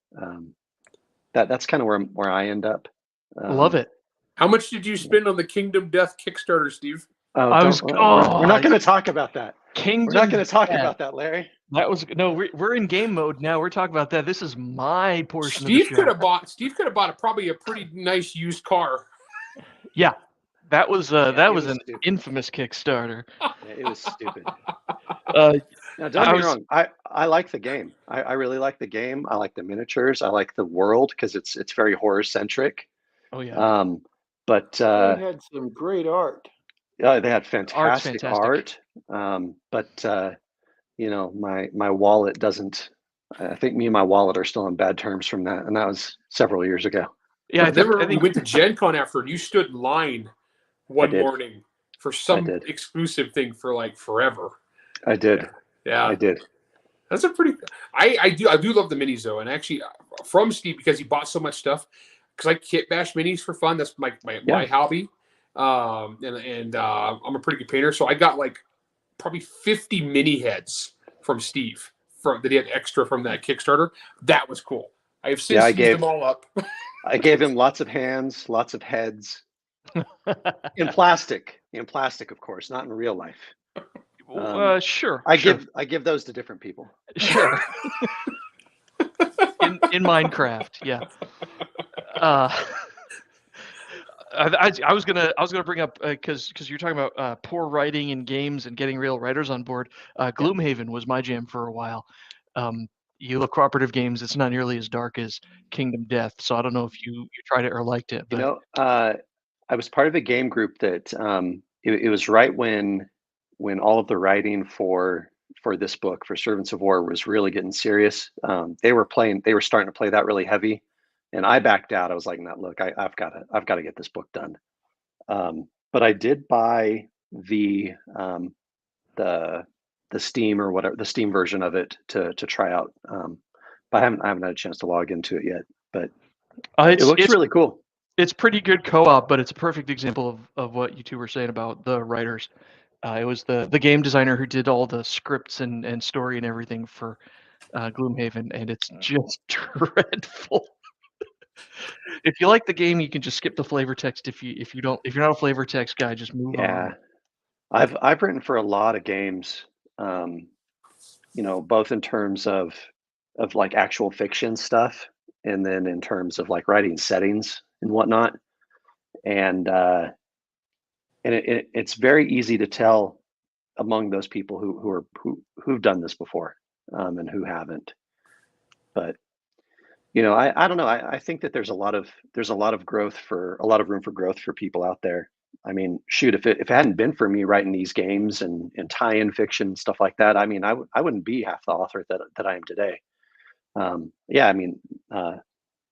that's kind of where I end up. Love it. How much did you spend on the Kingdom Death Kickstarter, Steve? We're not going to talk about that. We're not going to talk about that, Larry. We're in game mode now. We're talking about that. This is my portion. Steve could have bought probably a pretty nice used car. Yeah, that was an infamous Kickstarter. Yeah, it was stupid. Now, don't get me wrong. I like the game. I really like the game. I like the miniatures. I like the world because it's very horror centric. Oh yeah. But they had some great art. Yeah, they had fantastic art. But my wallet doesn't. I think me and my wallet are still on bad terms from that, and that was several years ago. Yeah, I think we went to Gen Con after, and you stood in line one morning for some exclusive thing for like forever. I did. Yeah, I did. That's a pretty. I do love the minis though, and actually from Steve because he bought so much stuff. Because I kit bash minis for fun. That's my hobby. And I'm a pretty good painter, so I got like probably 50 mini heads from Steve that he had extra from that Kickstarter. That was cool. I have since used them all up. I gave him lots of hands, lots of heads, in plastic, of course, not in real life. Sure. I give those to different people. Sure. in Minecraft, yeah. I was gonna bring up because you're talking about poor writing in games and getting real writers on board. Gloomhaven was my jam for a while. You look cooperative games; it's not nearly as dark as Kingdom Death. So I don't know if you tried it or liked it. But... I was part of a game group that it was right when all of the writing for this book for Servants of War was really getting serious. They were starting to play that really heavy. And I backed out. I was like, "No, look, I've got to get this book done." But I did buy the Steam or whatever, the Steam version of it to try out. But I haven't had a chance to log into it yet. But it looks really cool. It's pretty good co-op, but it's a perfect example of what you two were saying about the writers. It was the game designer who did all the scripts and story and everything for Gloomhaven, and it's just dreadful. If you like the game, you can just skip the flavor text. If you're not a flavor text guy, just move on. I've written for a lot of games, both in terms of like actual fiction stuff, and then in terms of like writing settings and whatnot. And it's very easy to tell among those people who've done this before, and who haven't. But I don't know. I think that there's a lot of growth for a lot of room for growth for people out there. I mean, shoot, if it hadn't been for me writing these games and tie-in fiction and stuff like that, I mean, I wouldn't be half the author that I am today. Yeah, I mean,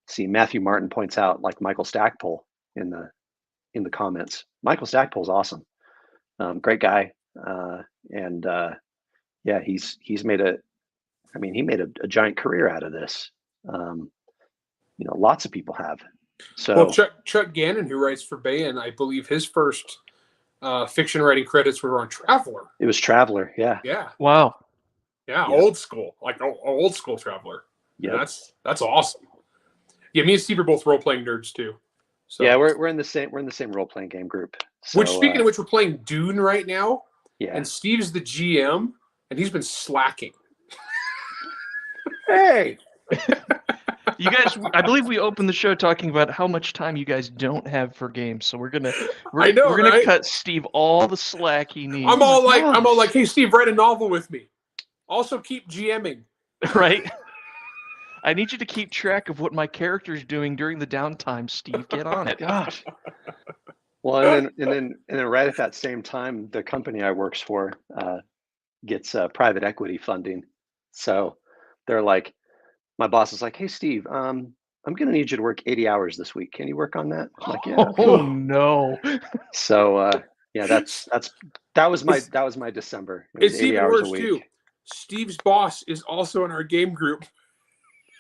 see, Matthew Martin points out like Michael Stackpole in the comments. Michael Stackpole's awesome, great guy, and yeah, he's made he made a giant career out of this. Lots of people have. So well, Chuck Gannon, who writes for Bayon, I believe his first fiction writing credits were on Traveler. It was Traveler, yeah. Yeah. Wow. Yeah, old school, like old school Traveler. Yeah, that's awesome. Yeah, me and Steve are both role playing nerds too. So yeah, we're in the same role playing game group. So, which, speaking of which, we're playing Dune right now. Yeah. And Steve's the GM, and he's been slacking. Hey. You guys, I believe we opened the show talking about how much time you guys don't have for games. So we're gonna cut Steve all the slack he needs. I'm all like, hey Steve, write a novel with me. Also keep GMing. Right. I need you to keep track of what my character's doing during the downtime, Steve. Get on it. Gosh. Well, and then right at that same time, the company I works for gets private equity funding. So they're like, my boss is like, hey Steve, I'm gonna need you to work 80 hours this week. Can you work on that? I'm like, yeah. Okay. Oh no. So yeah, that was my December. It was it's 80 even hours worse a week. too. Steve's boss is also in our game group.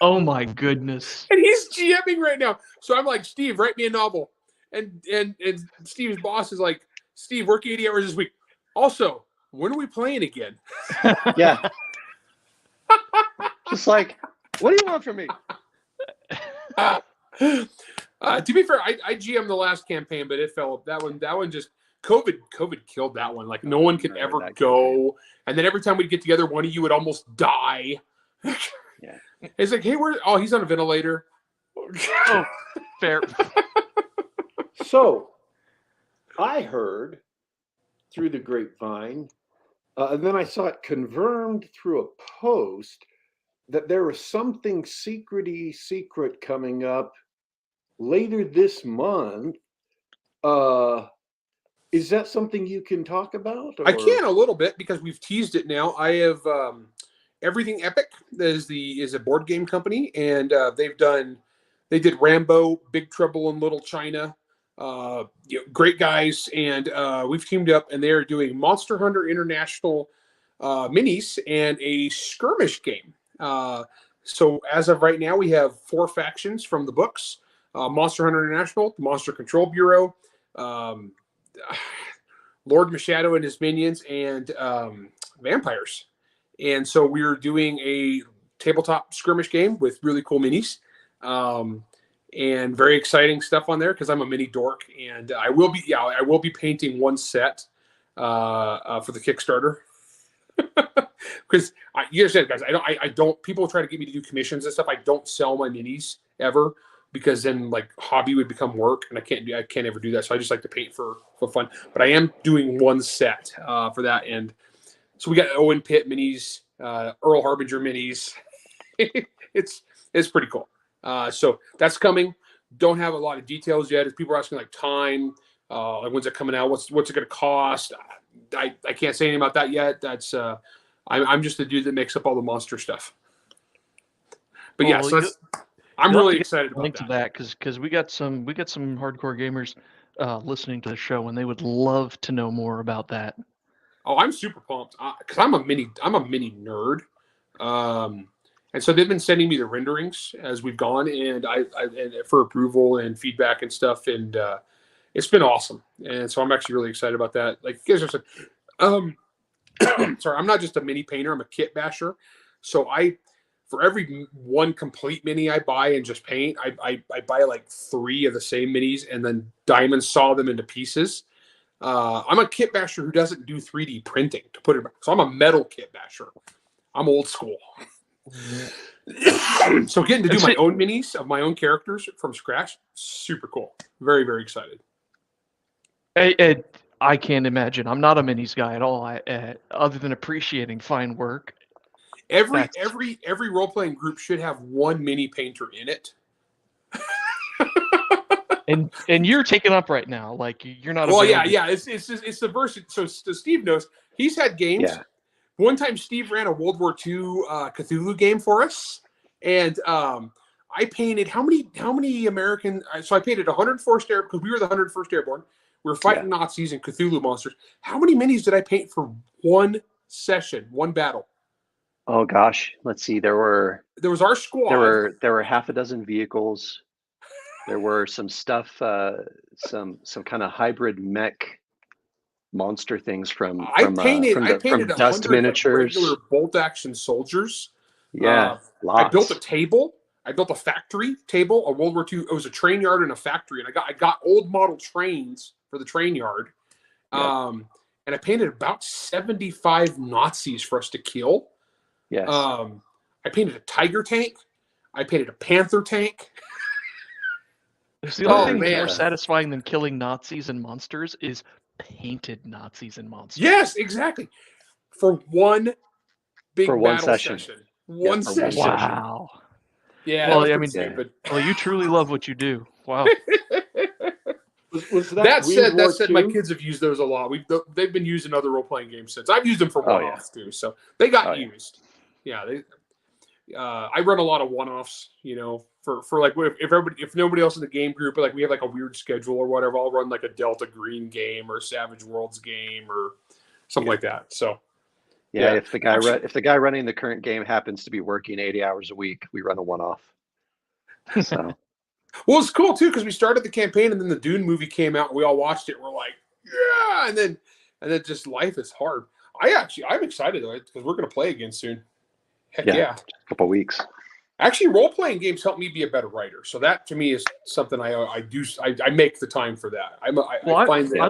Oh my goodness. And he's GMing right now. So I'm like, Steve, write me a novel. And Steve's boss is like, Steve, work 80 hours this week. Also, when are we playing again? Yeah. Just like, what do you want from me? To be fair, I GM'd the last campaign, but it fell. That one just COVID killed that one. Like no one could ever go. Campaign. And then every time we'd get together, one of you would almost die. Yeah. It's like, hey, he's on a ventilator. Oh, fair. So I heard through the grapevine, and then I saw it confirmed through a post that there was something secret coming up later this month. Is that something you can talk about? Or? I can a little bit because we've teased it now. I have Everything Epic is a board game company, and they did Rambo, Big Trouble in Little China. Great guys, and we've teamed up, and they are doing Monster Hunter International minis and a skirmish game. So as of right now, we have 4 factions from the books: Monster Hunter International, the Monster Control Bureau, Lord Machado and his minions, and vampires. And so we're doing a tabletop skirmish game with really cool minis, and very exciting stuff on there because I'm a mini dork, and I will be painting one set for the Kickstarter. Because you understand, guys, I don't. People try to get me to do commissions and stuff. I don't sell my minis ever because then like hobby would become work, and I can't ever do that. So I just like to paint for fun. But I am doing one set for that, and so we got Owen Pitt minis, Earl Harbinger minis. it's pretty cool. So that's coming. Don't have a lot of details yet. As people are asking like time, like when's it coming out? What's it going to cost? I can't say anything about that yet. That's I'm just the dude that makes up all the monster stuff. But yeah, so I'm really excited about that because we got some hardcore gamers listening to the show, and they would love to know more about that. Oh, I'm super pumped because I'm a mini nerd, and so they've been sending me the renderings as we've gone, and I for approval and feedback and stuff, and it's been awesome. And so I'm actually really excited about that. Like you guys are saying, sorry, I'm not just a mini painter; I'm a kit basher. So for every one complete mini I buy and just paint, I buy like 3 of the same minis and then diamond saw them into pieces. I'm a kit basher who doesn't do 3D printing to put it back. So I'm a metal kit basher. I'm old school. So getting to do my own minis of my own characters from scratch, super cool. Very, very excited. I can't imagine. I'm not a minis guy at all. Other than appreciating fine work. Every role playing group should have one mini painter in it. And you're taken up right now. Like you're not. Well, yeah. It's the verse. So Steve knows he's had games. Yeah. One time, Steve ran a World War II Cthulhu game for us, and I painted how many American? So I painted 101st Air because we were the 101st Airborne. We were fighting Nazis and Cthulhu monsters. How many minis did I paint for one session, one battle? Oh gosh, let's see. There was our squad. There were half a dozen vehicles. There were some stuff, some kind of hybrid mech monster things from Dust Miniatures. Regular bolt action soldiers. Yeah, I built a table. I built a factory table, a World War II. It was a train yard and a factory, and I got old model trains for the train yard. And I painted about 75 Nazis for us to kill. Yes. I painted a tiger tank. I painted a panther tank. There's the only thing more satisfying than killing Nazis and monsters is painted Nazis and monsters. Yes, exactly. For one battle session. One session. Wow. Yeah. Well, I mean, well, you truly love what you do. Wow. Was that said, my kids have used those a lot. They've been used in other role playing games since. I've used them for one-offs too, so they got used. Yeah, I run a lot of one-offs. For like if nobody else in the game group, like we have like a weird schedule or whatever, I'll run like a Delta Green game or Savage Worlds game or something like that. So if the guy running the current game happens to be working 80 hours a week, we run a one-off. So. Well, it's cool too because we started the campaign and then the Dune movie came out. And we all watched it. We're like, yeah, and then just life is hard. I'm excited though because we're gonna play again soon. Heck yeah. A couple of weeks. Actually, role playing games help me be a better writer. So that to me is something I do. I make the time for that. I find that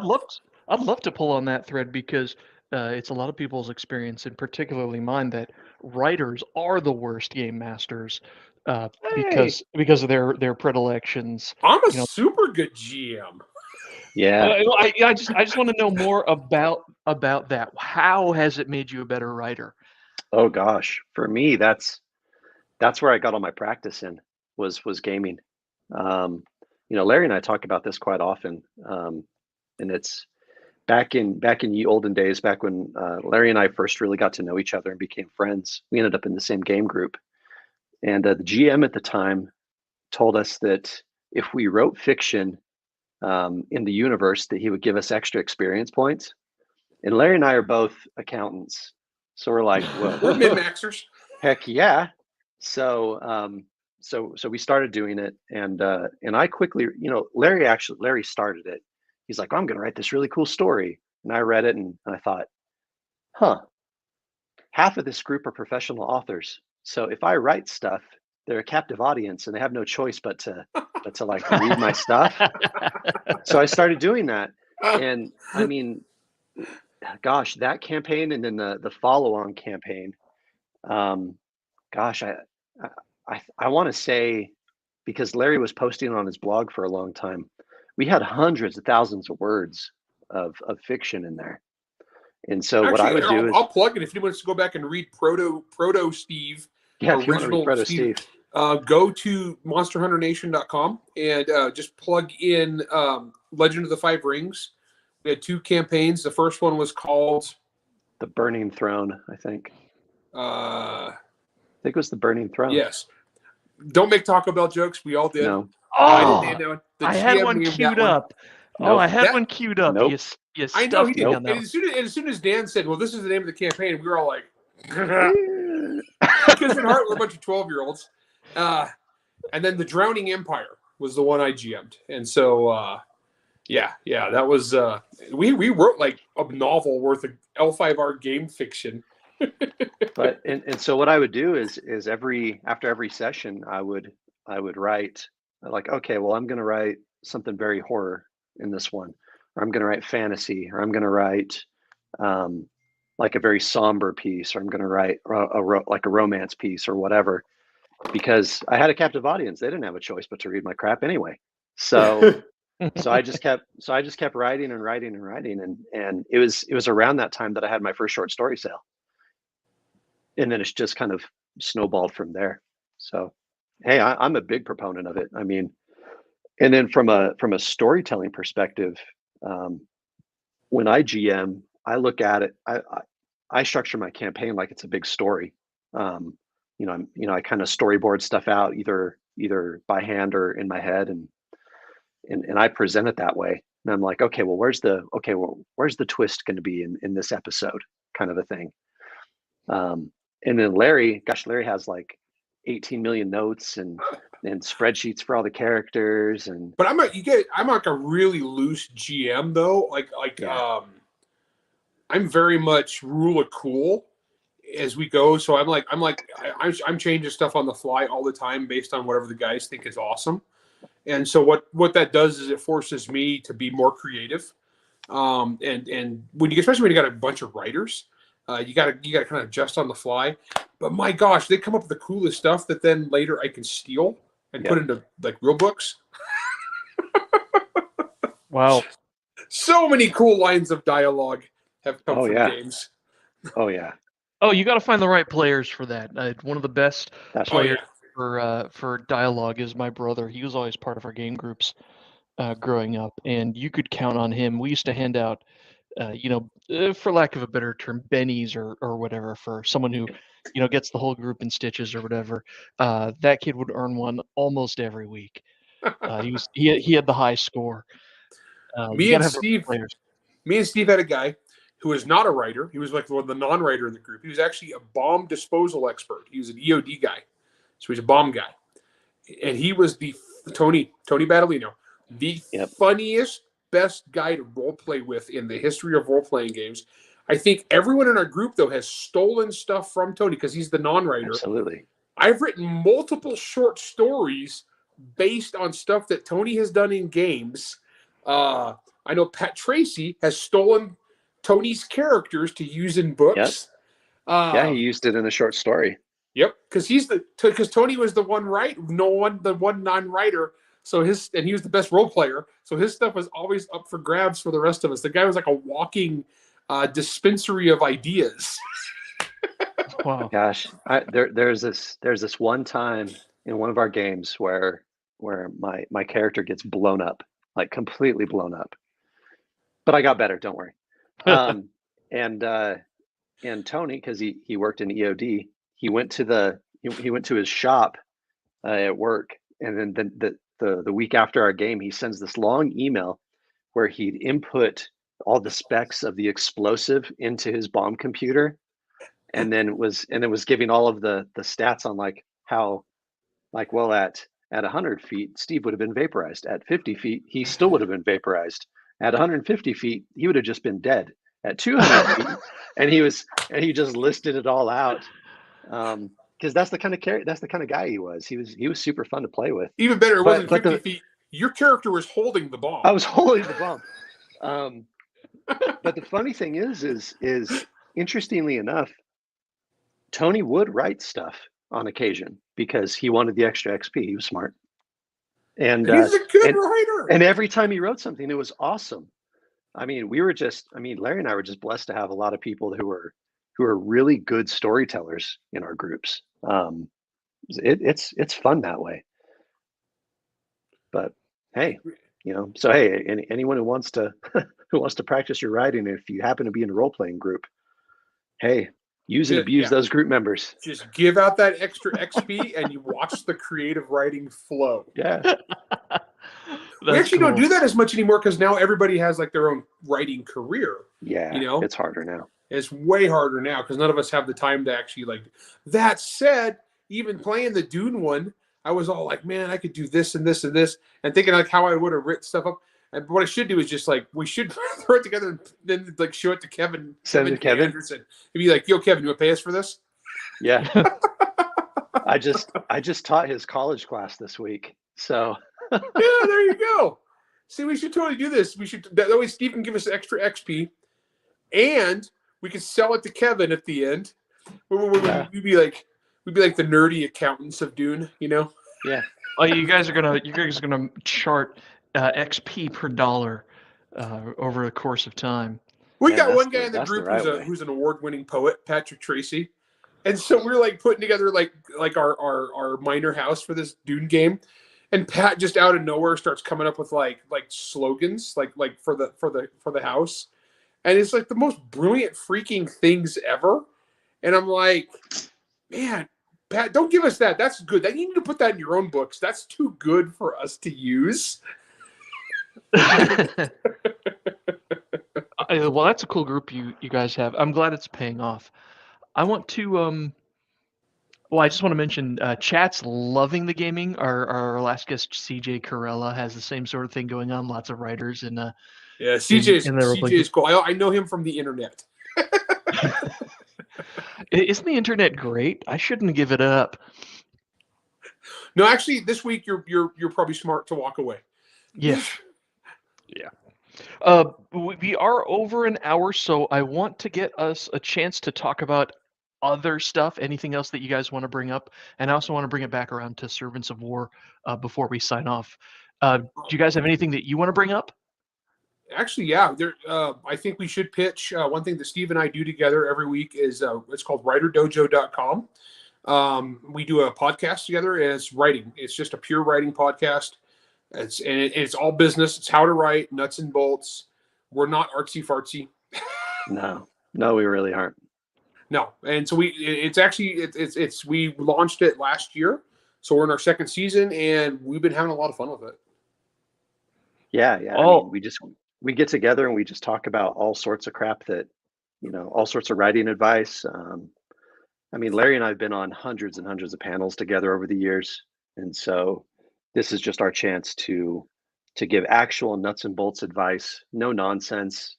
I'd love to pull on that thread because it's a lot of people's experience, and particularly mine, that writers are the worst game masters. Because of their predilections. I'm a super good GM. Yeah. I just want to know more about that. How has it made you a better writer? Oh gosh, for me, that's where I got all my practice in was gaming. Larry and I talk about this quite often, and it's back in ye olden days, back when Larry and I first really got to know each other and became friends. We ended up in the same game group. And the GM at the time told us that if we wrote fiction in the universe, that he would give us extra experience points. And Larry and I are both accountants, so we're like, well, we're min-maxers. Heck yeah! So we started doing it, and I quickly, Larry started it. He's like, I'm going to write this really cool story, and I read it, and I thought, half of this group are professional authors. So if I write stuff, they're a captive audience and they have no choice but to like read my stuff. So I started doing that. And I mean, gosh, that campaign and then the follow-on campaign, gosh, I want to say, because Larry was posting on his blog for a long time, we had hundreds of thousands of words of fiction in there. And so what I would do is I'll plug it if anyone wants to go back and read Proto Steve. Yeah, if you want to read Proto Steve. Go to monsterhunternation.com and just plug in Legend of the Five Rings. We had 2 campaigns. The first one was called The Burning Throne, I think. I think it was The Burning Throne. Yes. Don't make Taco Bell jokes. We all did. No. Oh, I had one queued up. Nope. Oh, I had one queued up. Nope. You I know he stuffed me did. on that. And as soon as Dan said, "Well, this is the name of the campaign," we were all like, because at heart we're a bunch of 12-year-olds. And then The Drowning Empire was the one I GM'd, and so that was we wrote like a novel worth of L5R game fiction. But and so what I would do is after every session I would write like, okay, well, I'm going to write something very horror in this one. or I'm going to write fantasy, or I'm going to write like a very somber piece, or I'm going to write like a romance piece or whatever, because I had a captive audience. They didn't have a choice but to read my crap anyway. So I just kept writing and writing and writing, and it was around that time that I had my first short story sale, and then it's just kind of snowballed from there. So, hey, I'm a big proponent of it. I mean, and then from a storytelling perspective, when I GM, I look at it. I structure my campaign like it's a big story. I kind of storyboard stuff out either by hand or in my head, and I present it that way. And I'm like, okay, well, where's the twist going to be in this episode, kind of a thing. And then Larry has like 18 million notes and spreadsheets for all the characters. But I'm like a really loose GM though. I'm very much rule of cool as we go. So I'm changing stuff on the fly all the time based on whatever the guys think is awesome. And so what that does is it forces me to be more creative. And especially when you got a bunch of writers, you gotta kind of adjust on the fly. But my gosh, they come up with the coolest stuff that then later I can steal and put into like real books. Wow. So many cool lines of dialogue have come from games. Oh yeah. Oh, you got to find the right players for that. One of the best players for dialogue is my brother. He was always part of our game groups growing up, and you could count on him. We used to hand out, for lack of a better term, bennies or whatever for someone who, gets the whole group in stitches or whatever. That kid would earn one almost every week. He had the high score. Me and Steve had a guy who was not a writer. He was like the non-writer in the group. He was actually a bomb disposal expert. He was an EOD guy. So he's a bomb guy. And he was the Tony Battolino, the funniest, best guy to role play with in the history of role-playing games. I think everyone in our group, though, has stolen stuff from Tony because he's the non-writer. Absolutely. I've written multiple short stories based on stuff that Tony has done in games. I know Pat Tracy has stolen Tony's characters to use in books. He used it in a short story. Yep, because Tony was the one non-writer. So he was the best role player. So his stuff was always up for grabs for the rest of us. The guy was like a walking dispensary of ideas. Wow. Gosh, there's this one time in one of our games where my character gets blown up, like completely blown up. But I got better, don't worry. And Tony, because he worked in EOD, he went to his shop at work, and then the week after our game, he sends this long email where he'd input all the specs of the explosive into his bomb computer, and then was giving all of the stats on like how, like, well, at 100 feet Steve would have been vaporized, at 50 feet he still would have been vaporized, at 150 feet he would have just been dead, at 200 feet, and he just listed it all out, because that's the kind of guy he was. He was super fun to play with. Even better, it wasn't 50 feet. Your character was holding the bomb. I was holding the bomb. But the funny thing is interestingly enough, Tony would write stuff on occasion because he wanted the extra XP. He was smart. And he's a good writer. And every time he wrote something, it was awesome. I mean, Larry and I were just blessed to have a lot of people who are really good storytellers in our groups. It's fun that way. But hey, so hey, anyone who wants to practice your writing, if you happen to be in a role-playing group, hey, use and abuse those group members. Just give out that extra XP and you watch the creative writing flow. Yeah. We actually don't do that as much anymore because now everybody has like their own writing career. Yeah, it's harder now. It's way harder now because none of us have the time to actually like. That said, even playing the Dune one, I was all like, man, I could do this and this and this, and thinking like how I would have written stuff up. And what I should do is just like, we should throw it together and then like show it to Kevin. Send it to Kevin. Anderson. He'd be like, yo, Kevin, you want to pay us for this? Yeah. I just taught his college class this week. So yeah, there you go. See, we should totally do this. We should that way Steve can give us extra XP, and we can sell it to Kevin at the end. Yeah. We'd be like the nerdy accountants of Dune, you know? Yeah. Oh, you guys are gonna chart XP per dollar over the course of time. We Man, got that's one guy in the that's the group right way. who's an award-winning poet, Patrick Tracy, and so we're like putting together like our minor house for this Dune game, and Pat just out of nowhere starts coming up with like slogans like for the house, and it's like the most brilliant freaking things ever, and I'm like, man, Pat, don't give us that. That's good. You need to put that in your own books. That's too good for us to use. Well, that's a cool group you guys have. I'm glad it's paying off. I want to well, I just want to mention chat's loving the gaming. Our last guest CJ Correia has the same sort of thing going on. Lots of writers and Yeah, CJ's cool. I know him from the internet. Isn't the internet great? I shouldn't give it up. No, actually, this week you're probably smart to walk away. Yeah. Yeah. We are over an hour, so I want to get us a chance to talk about other stuff. Anything else that you guys want to bring up? And I also want to bring it back around to Servants of War before we sign off. Do you guys have anything that you want to bring up? Actually, yeah. I think we should pitch one thing that Steve and I do together every week is it's called writerdojo.com. We do a podcast together, and it's writing. It's just a pure writing podcast. It's all business. It's how to write, nuts and bolts. We're not artsy fartsy. No, we really aren't. No, and so we launched it last year, so we're in our second season, and we've been having a lot of fun with it. Yeah. Oh. I mean, we get together and we just talk about all sorts of crap that, all sorts of writing advice. I mean, Larry and I have been on hundreds and hundreds of panels together over the years, and so this is just our chance to give actual nuts and bolts advice, no nonsense.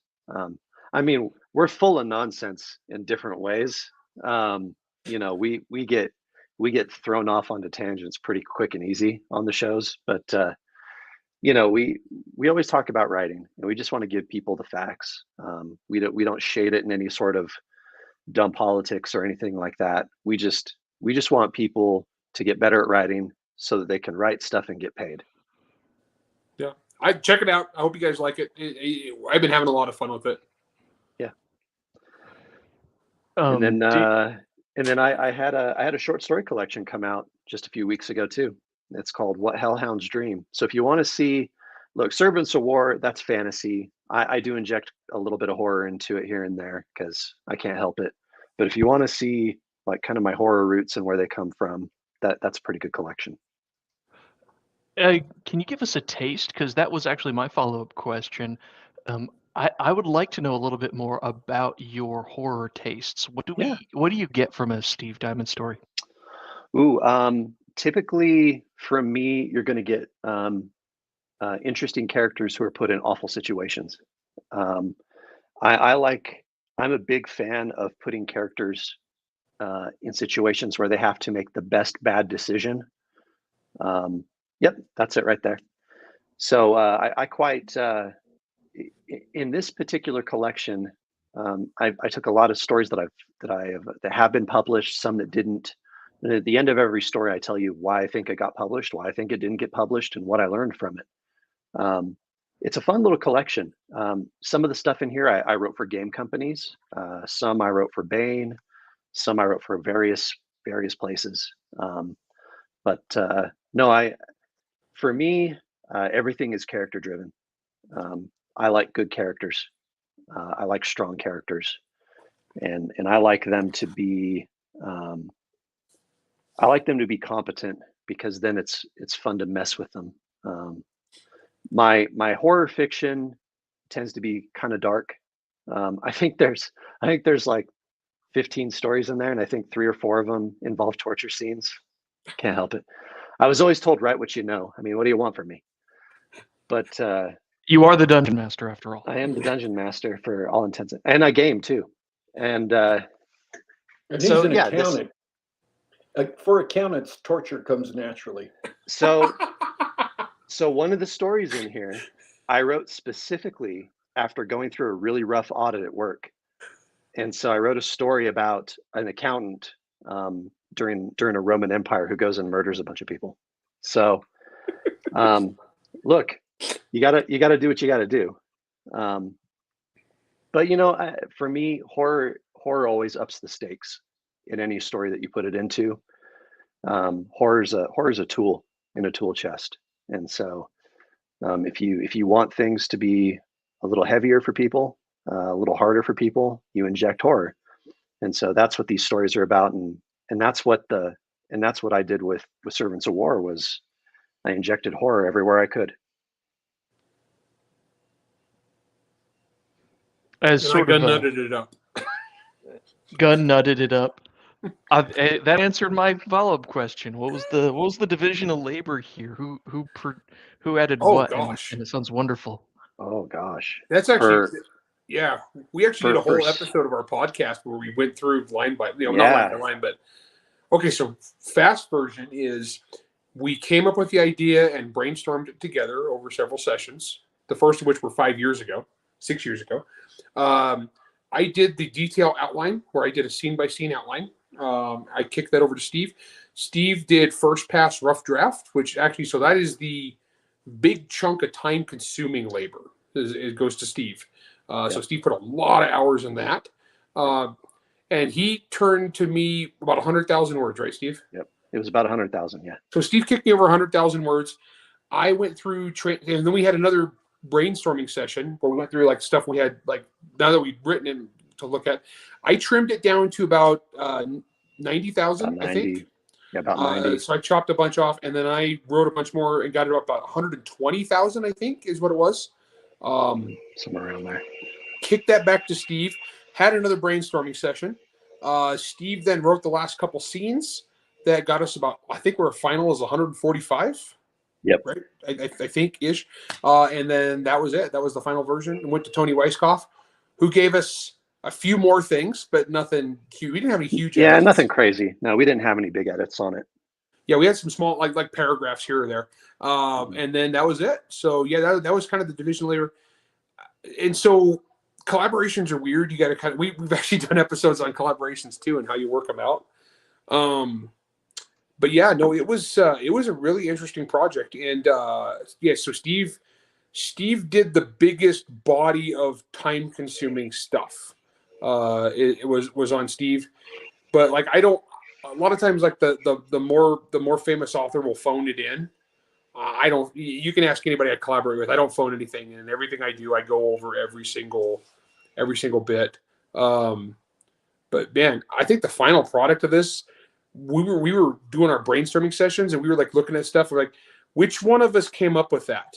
I mean, we're full of nonsense in different ways. We get thrown off onto tangents pretty quick and easy on the shows, but we always talk about writing, and we just want to give people the facts. We don't shade it in any sort of dumb politics or anything like that. We just want people to get better at writing so that they can write stuff and get paid. Yeah, I check it out. I hope you guys like it. I've been having a lot of fun with it. Yeah. And then I had a short story collection come out just a few weeks ago too. It's called What Hellhound's Dream. So if you want to see, look, Servants of War, that's fantasy. I do inject a little bit of horror into it here and there because I can't help it. But if you want to see like kind of my horror roots and where they come from, that's a pretty good collection. Can you give us a taste? Because that was actually my follow-up question. I would like to know a little bit more about your horror tastes. What do you get from a Steve Diamond story? Ooh, typically from me, you're going to get interesting characters who are put in awful situations. I'm a big fan of putting characters in situations where they have to make the best bad decision. Yep, that's it right there. So I quite in this particular collection, I took a lot of stories that have been published, some that didn't. And at the end of every story, I tell you why I think it got published, why I think it didn't get published, and what I learned from it. It's a fun little collection. Some of the stuff in here I wrote for game companies. Some I wrote for Bain. Some I wrote for various places. For me, everything is character driven. I like good characters. I like strong characters, and I like them to be. I like them to be competent because then it's fun to mess with them. My horror fiction tends to be kind of dark. I think there's like 15 stories in there, and I think 3 or 4 of them involve torture scenes. Can't help it. I was always told, write what you know. I mean, what do you want from me? But you are the dungeon master, after all. I am the dungeon master for all intents, and I game too. And he's an accountant. For accountants, torture comes naturally. So one of the stories in here I wrote specifically after going through a really rough audit at work. And so I wrote a story about an accountant during a Roman Empire who goes and murders a bunch of people. So look, you gotta do what you gotta do. But for me, horror always ups the stakes in any story that you put it into. Horror's a tool in a tool chest, and so if you want things to be a little heavier for people, a little harder for people, you inject horror, and so that's what these stories are about, and that's what I did with Servants of War was I injected horror everywhere I could. As And sort I of a nutted it up. gun nutted it up. That answered my follow-up question. What was the division of labor here? Who added Oh what? gosh, And it sounds wonderful. Oh gosh, that's actually yeah. We actually did a whole for- episode of our podcast where we went through line by not Yeah. line by line, but okay. So fast version is we came up with the idea and brainstormed it together over several sessions. The first of which were 6 years ago. I did the detail outline where I did a scene by scene outline. I kicked that over to Steve. Steve did first pass rough draft, which actually, so that is the big chunk of time consuming labor. It goes to Steve. So Steve put a lot of hours in that. And he turned to me about 100,000 words, right, Steve? Yep. It was about 100,000. Yeah. So Steve kicked me over 100,000 words. I went through, and then we had another brainstorming session where we went through like stuff we had, like now that we'd written it to look at. I trimmed it down to about 90,000, I think. Yeah, about 90. So I chopped a bunch off, and then I wrote a bunch more and got it up about 120,000, I think, is what it was. Somewhere around there. Kicked that back to Steve. Had another brainstorming session. Steve then wrote the last couple scenes that got us about, I think our final is 145. Yep. Right. I think ish. And then that was it. That was the final version. And went to Tony Weisskopf, who gave us a few more things, but nothing huge. We didn't have any huge Yeah, edits. nothing crazy. No, we didn't have any big edits on it. Yeah, we had some small like paragraphs here or there. And then that was it. So yeah, that was kind of the division layer. And so collaborations are weird. You got to kind of we've actually done episodes on collaborations too and how you work them out. But yeah, no, it was a really interesting project. And so Steve did the biggest body of time consuming stuff. It was on Steve, but like a lot of times like the more famous author will phone it in. I don't. You can ask anybody I collaborate with. I don't phone anything in. Everything I do, I go over every single bit. But man, I think the final product of this, we were doing our brainstorming sessions and we were like looking at stuff. We're like, which one of us came up with that?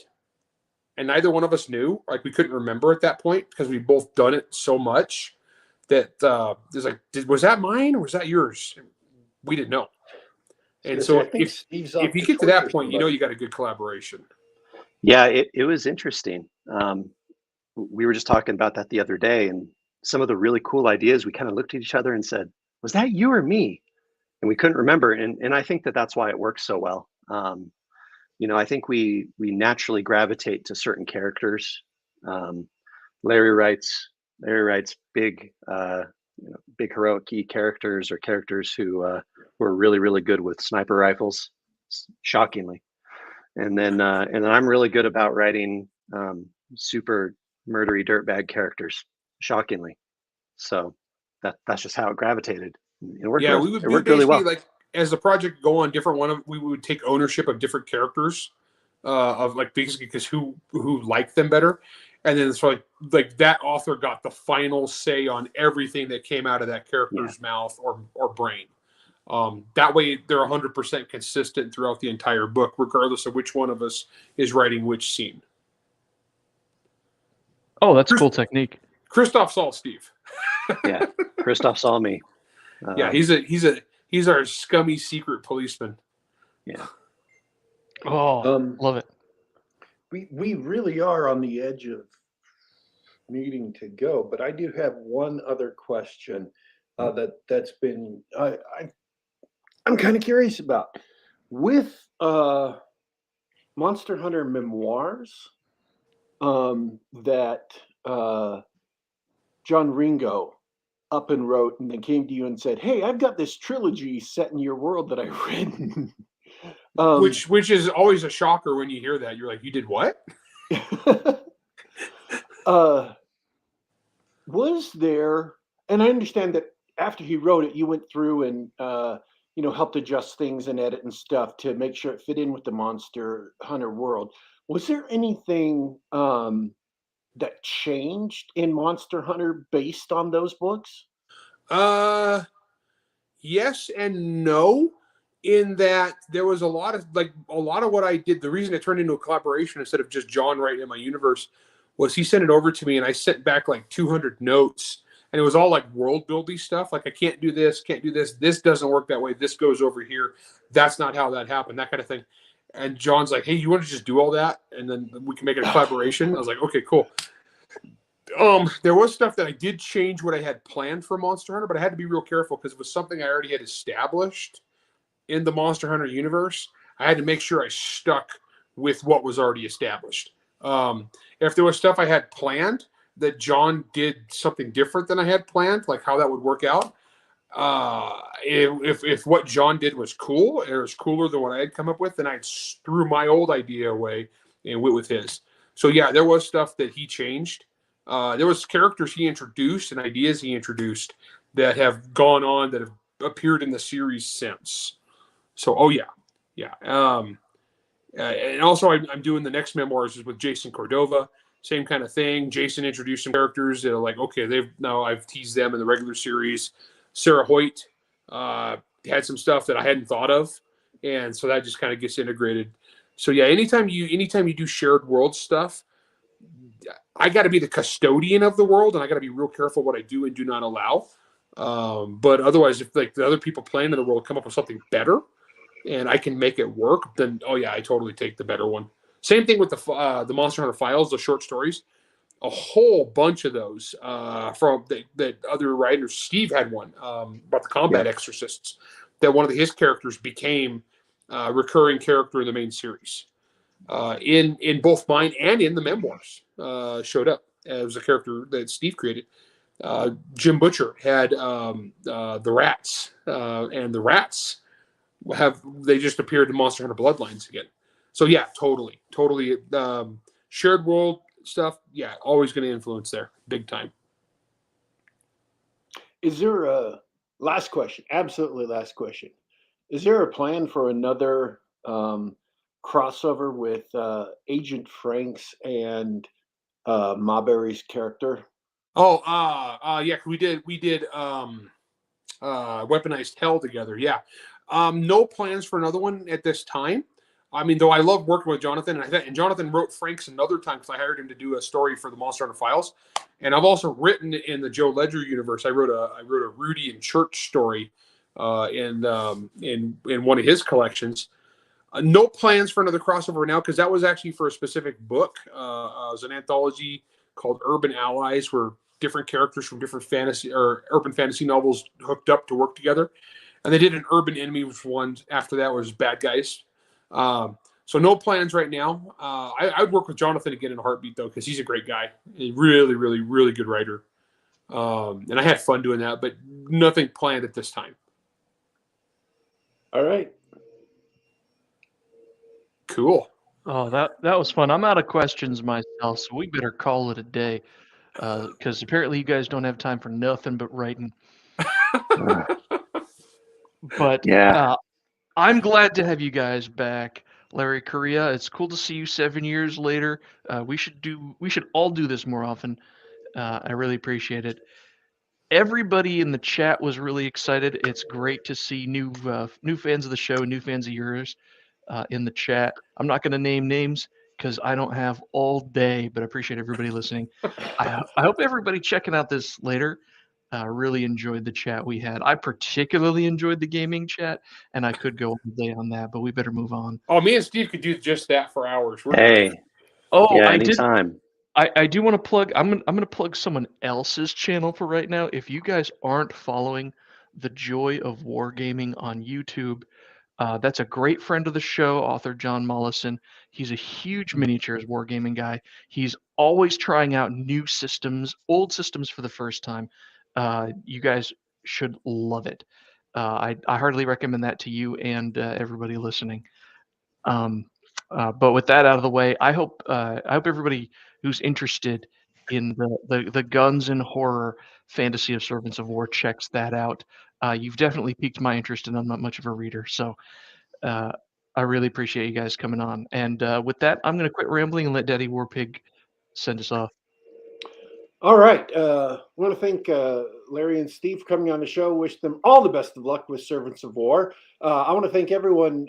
And neither one of us knew. Like we couldn't remember at that point because we both done it so much that there's like, was that mine or was that yours? We didn't know. And so if you get to that point, you know you got a good collaboration. Yeah, it was interesting. We were just talking about that the other day, and some of the really cool ideas, we kind of looked at each other and said, was that you or me? And we couldn't remember. And I think that's why it works so well. I think we naturally gravitate to certain characters. Larry writes big heroic key characters or characters who were really, really good with sniper rifles, shockingly. And then I'm really good about writing super murdery dirtbag characters, shockingly. So that's just how it gravitated. It worked. Yeah, it worked really well. Like as the project go on, we would take ownership of different characters, of like basically because who liked them better, and then it's like that author got the final say on everything that came out of that character's mouth or brain. That way they're 100% consistent throughout the entire book, regardless of which one of us is writing which scene. Oh, that's a cool technique. Christoph saw Steve. Yeah, Christoph saw me. Yeah, he's our scummy secret policeman. Yeah. Oh, love it. We really are on the edge of needing to go, but I do have one other question that's been I'm kind of curious about with Monster Hunter Memoirs. that John Ringo up and wrote, and then came to you and said, "Hey, I've got this trilogy set in your world that I've written." Which is always a shocker when you hear that. You're like, you did what? Was there? And I understand that after he wrote it, you went through and helped adjust things and edit and stuff to make sure it fit in with the Monster Hunter world. Was there anything that changed in Monster Hunter based on those books? Yes and no. In that there was a lot of what I did. The reason it turned into a collaboration instead of just John writing in my universe was he sent it over to me, and I sent back like 200 notes, and it was all like world building stuff. Like, I can't do this, can't do this. This doesn't work that way. This goes over here. That's not how that happened. That kind of thing. And John's like, "Hey, you want to just do all that, and then we can make it a collaboration?" I was like, "Okay, cool." There was stuff that I did change what I had planned for Monster Hunter, but I had to be real careful because it was something I already had established in the Monster Hunter universe. I had to make sure I stuck with what was already established. If there was stuff I had planned that John did something different than I had planned, like how that would work out, if what John did was cool, it was cooler than what I had come up with, then I threw my old idea away and went with his. So yeah, there was stuff that he changed. There was characters he introduced and ideas he introduced that have gone on, that have appeared in the series since. So, yeah. And also, I'm doing the next memoirs with Jason Cordova. Same kind of thing. Jason introduced some characters that are like, okay, I've teased them in the regular series. Sarah Hoyt had some stuff that I hadn't thought of, and so that just kind of gets integrated. So yeah, anytime you do shared world stuff, I got to be the custodian of the world, and I got to be real careful what I do and do not allow. But otherwise, if like the other people playing in the world come up with something better, and I can make it work, then I totally take the better one. Same thing with the Monster Hunter Files, the short stories. A whole bunch of those from that other writers. Steve had one about the combat exorcists. That one of his characters became a recurring character in the main series. In both mine and in the memoirs, showed up as a character that Steve created. Jim Butcher had the rats, and the rats they just appeared in Monster Hunter Bloodlines again. So yeah, totally. Shared world stuff, yeah, always going to influence there, big time. Is there a last question? Absolutely last question. Is there a plan for another crossover with Agent Franks and Marbury's character? Yeah, we did Weaponized Hell together. Yeah. No plans for another one at this time. I mean, though I love working with Jonathan, and Jonathan wrote Franks another time because I hired him to do a story for the Monster Hunter Files, and I've also written in the Joe Ledger universe. I wrote a Rudy and Church story in one of his collections. No plans for another crossover now because that was actually for a specific book. It was an anthology called Urban Allies, where different characters from different fantasy or urban fantasy novels hooked up to work together. And they did an Urban Enemies one after that was Bad Guys. So no plans right now. I would work with Jonathan again in a heartbeat, though, because he's a great guy. A really, really, really good writer. And I had fun doing that, but nothing planned at this time. All right. Cool. Oh, that was fun. I'm out of questions myself, so we better call it a day. Because apparently you guys don't have time for nothing but writing. But Yeah. I'm glad to have you guys back, Larry, Correia. It's cool to see you 7 years later. We should all do this more often. I really appreciate it. Everybody in the chat was really excited. It's great to see new fans of the show, new fans of yours in the chat. I'm not going to name names because I don't have all day, but I appreciate everybody listening. I hope everybody checking out this later really enjoyed the chat we had. I particularly enjoyed the gaming chat, and I could go all day on that, but we better move on. Oh, me and Steve could do just that for hours. Hey. Oh, yeah, I anytime. did. I do want to plug. I'm gonna plug someone else's channel for right now. If you guys aren't following the Joy of Wargaming on YouTube, That's a great friend of the show, author John Mollison. He's a huge miniatures wargaming guy. He's always trying out new systems, old systems for the first time. You guys should love it. I heartily recommend that to you and everybody listening. But with that out of the way, I hope everybody who's interested in the guns and horror fantasy of Servants of War checks that out. You've definitely piqued my interest, and I'm not much of a reader, so I really appreciate you guys coming on. And with that, I'm going to quit rambling and let Daddy Warpig send us off. All right. I want to thank Larry and Steve for coming on the show. Wish them all the best of luck with Servants of War. I want to thank everyone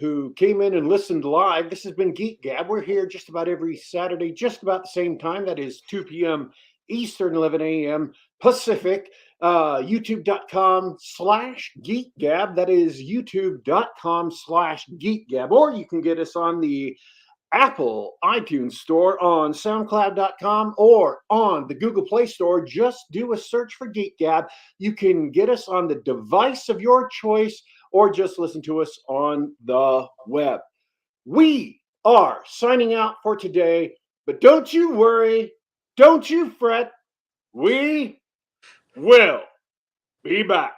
who came in and listened live. This has been Geek Gab. We're here just about every Saturday, just about the same time. That is 2 p.m. Eastern, 11 a.m. Pacific. YouTube.com/GeekGab. That is YouTube.com/GeekGab. Or you can get us on the Apple iTunes Store, on SoundCloud.com, or on the Google Play Store. Just do a search for Geek Gab. You can get us on the device of your choice, or just listen to us on the web. We are signing out for today, but don't you worry, don't you fret. We will be back.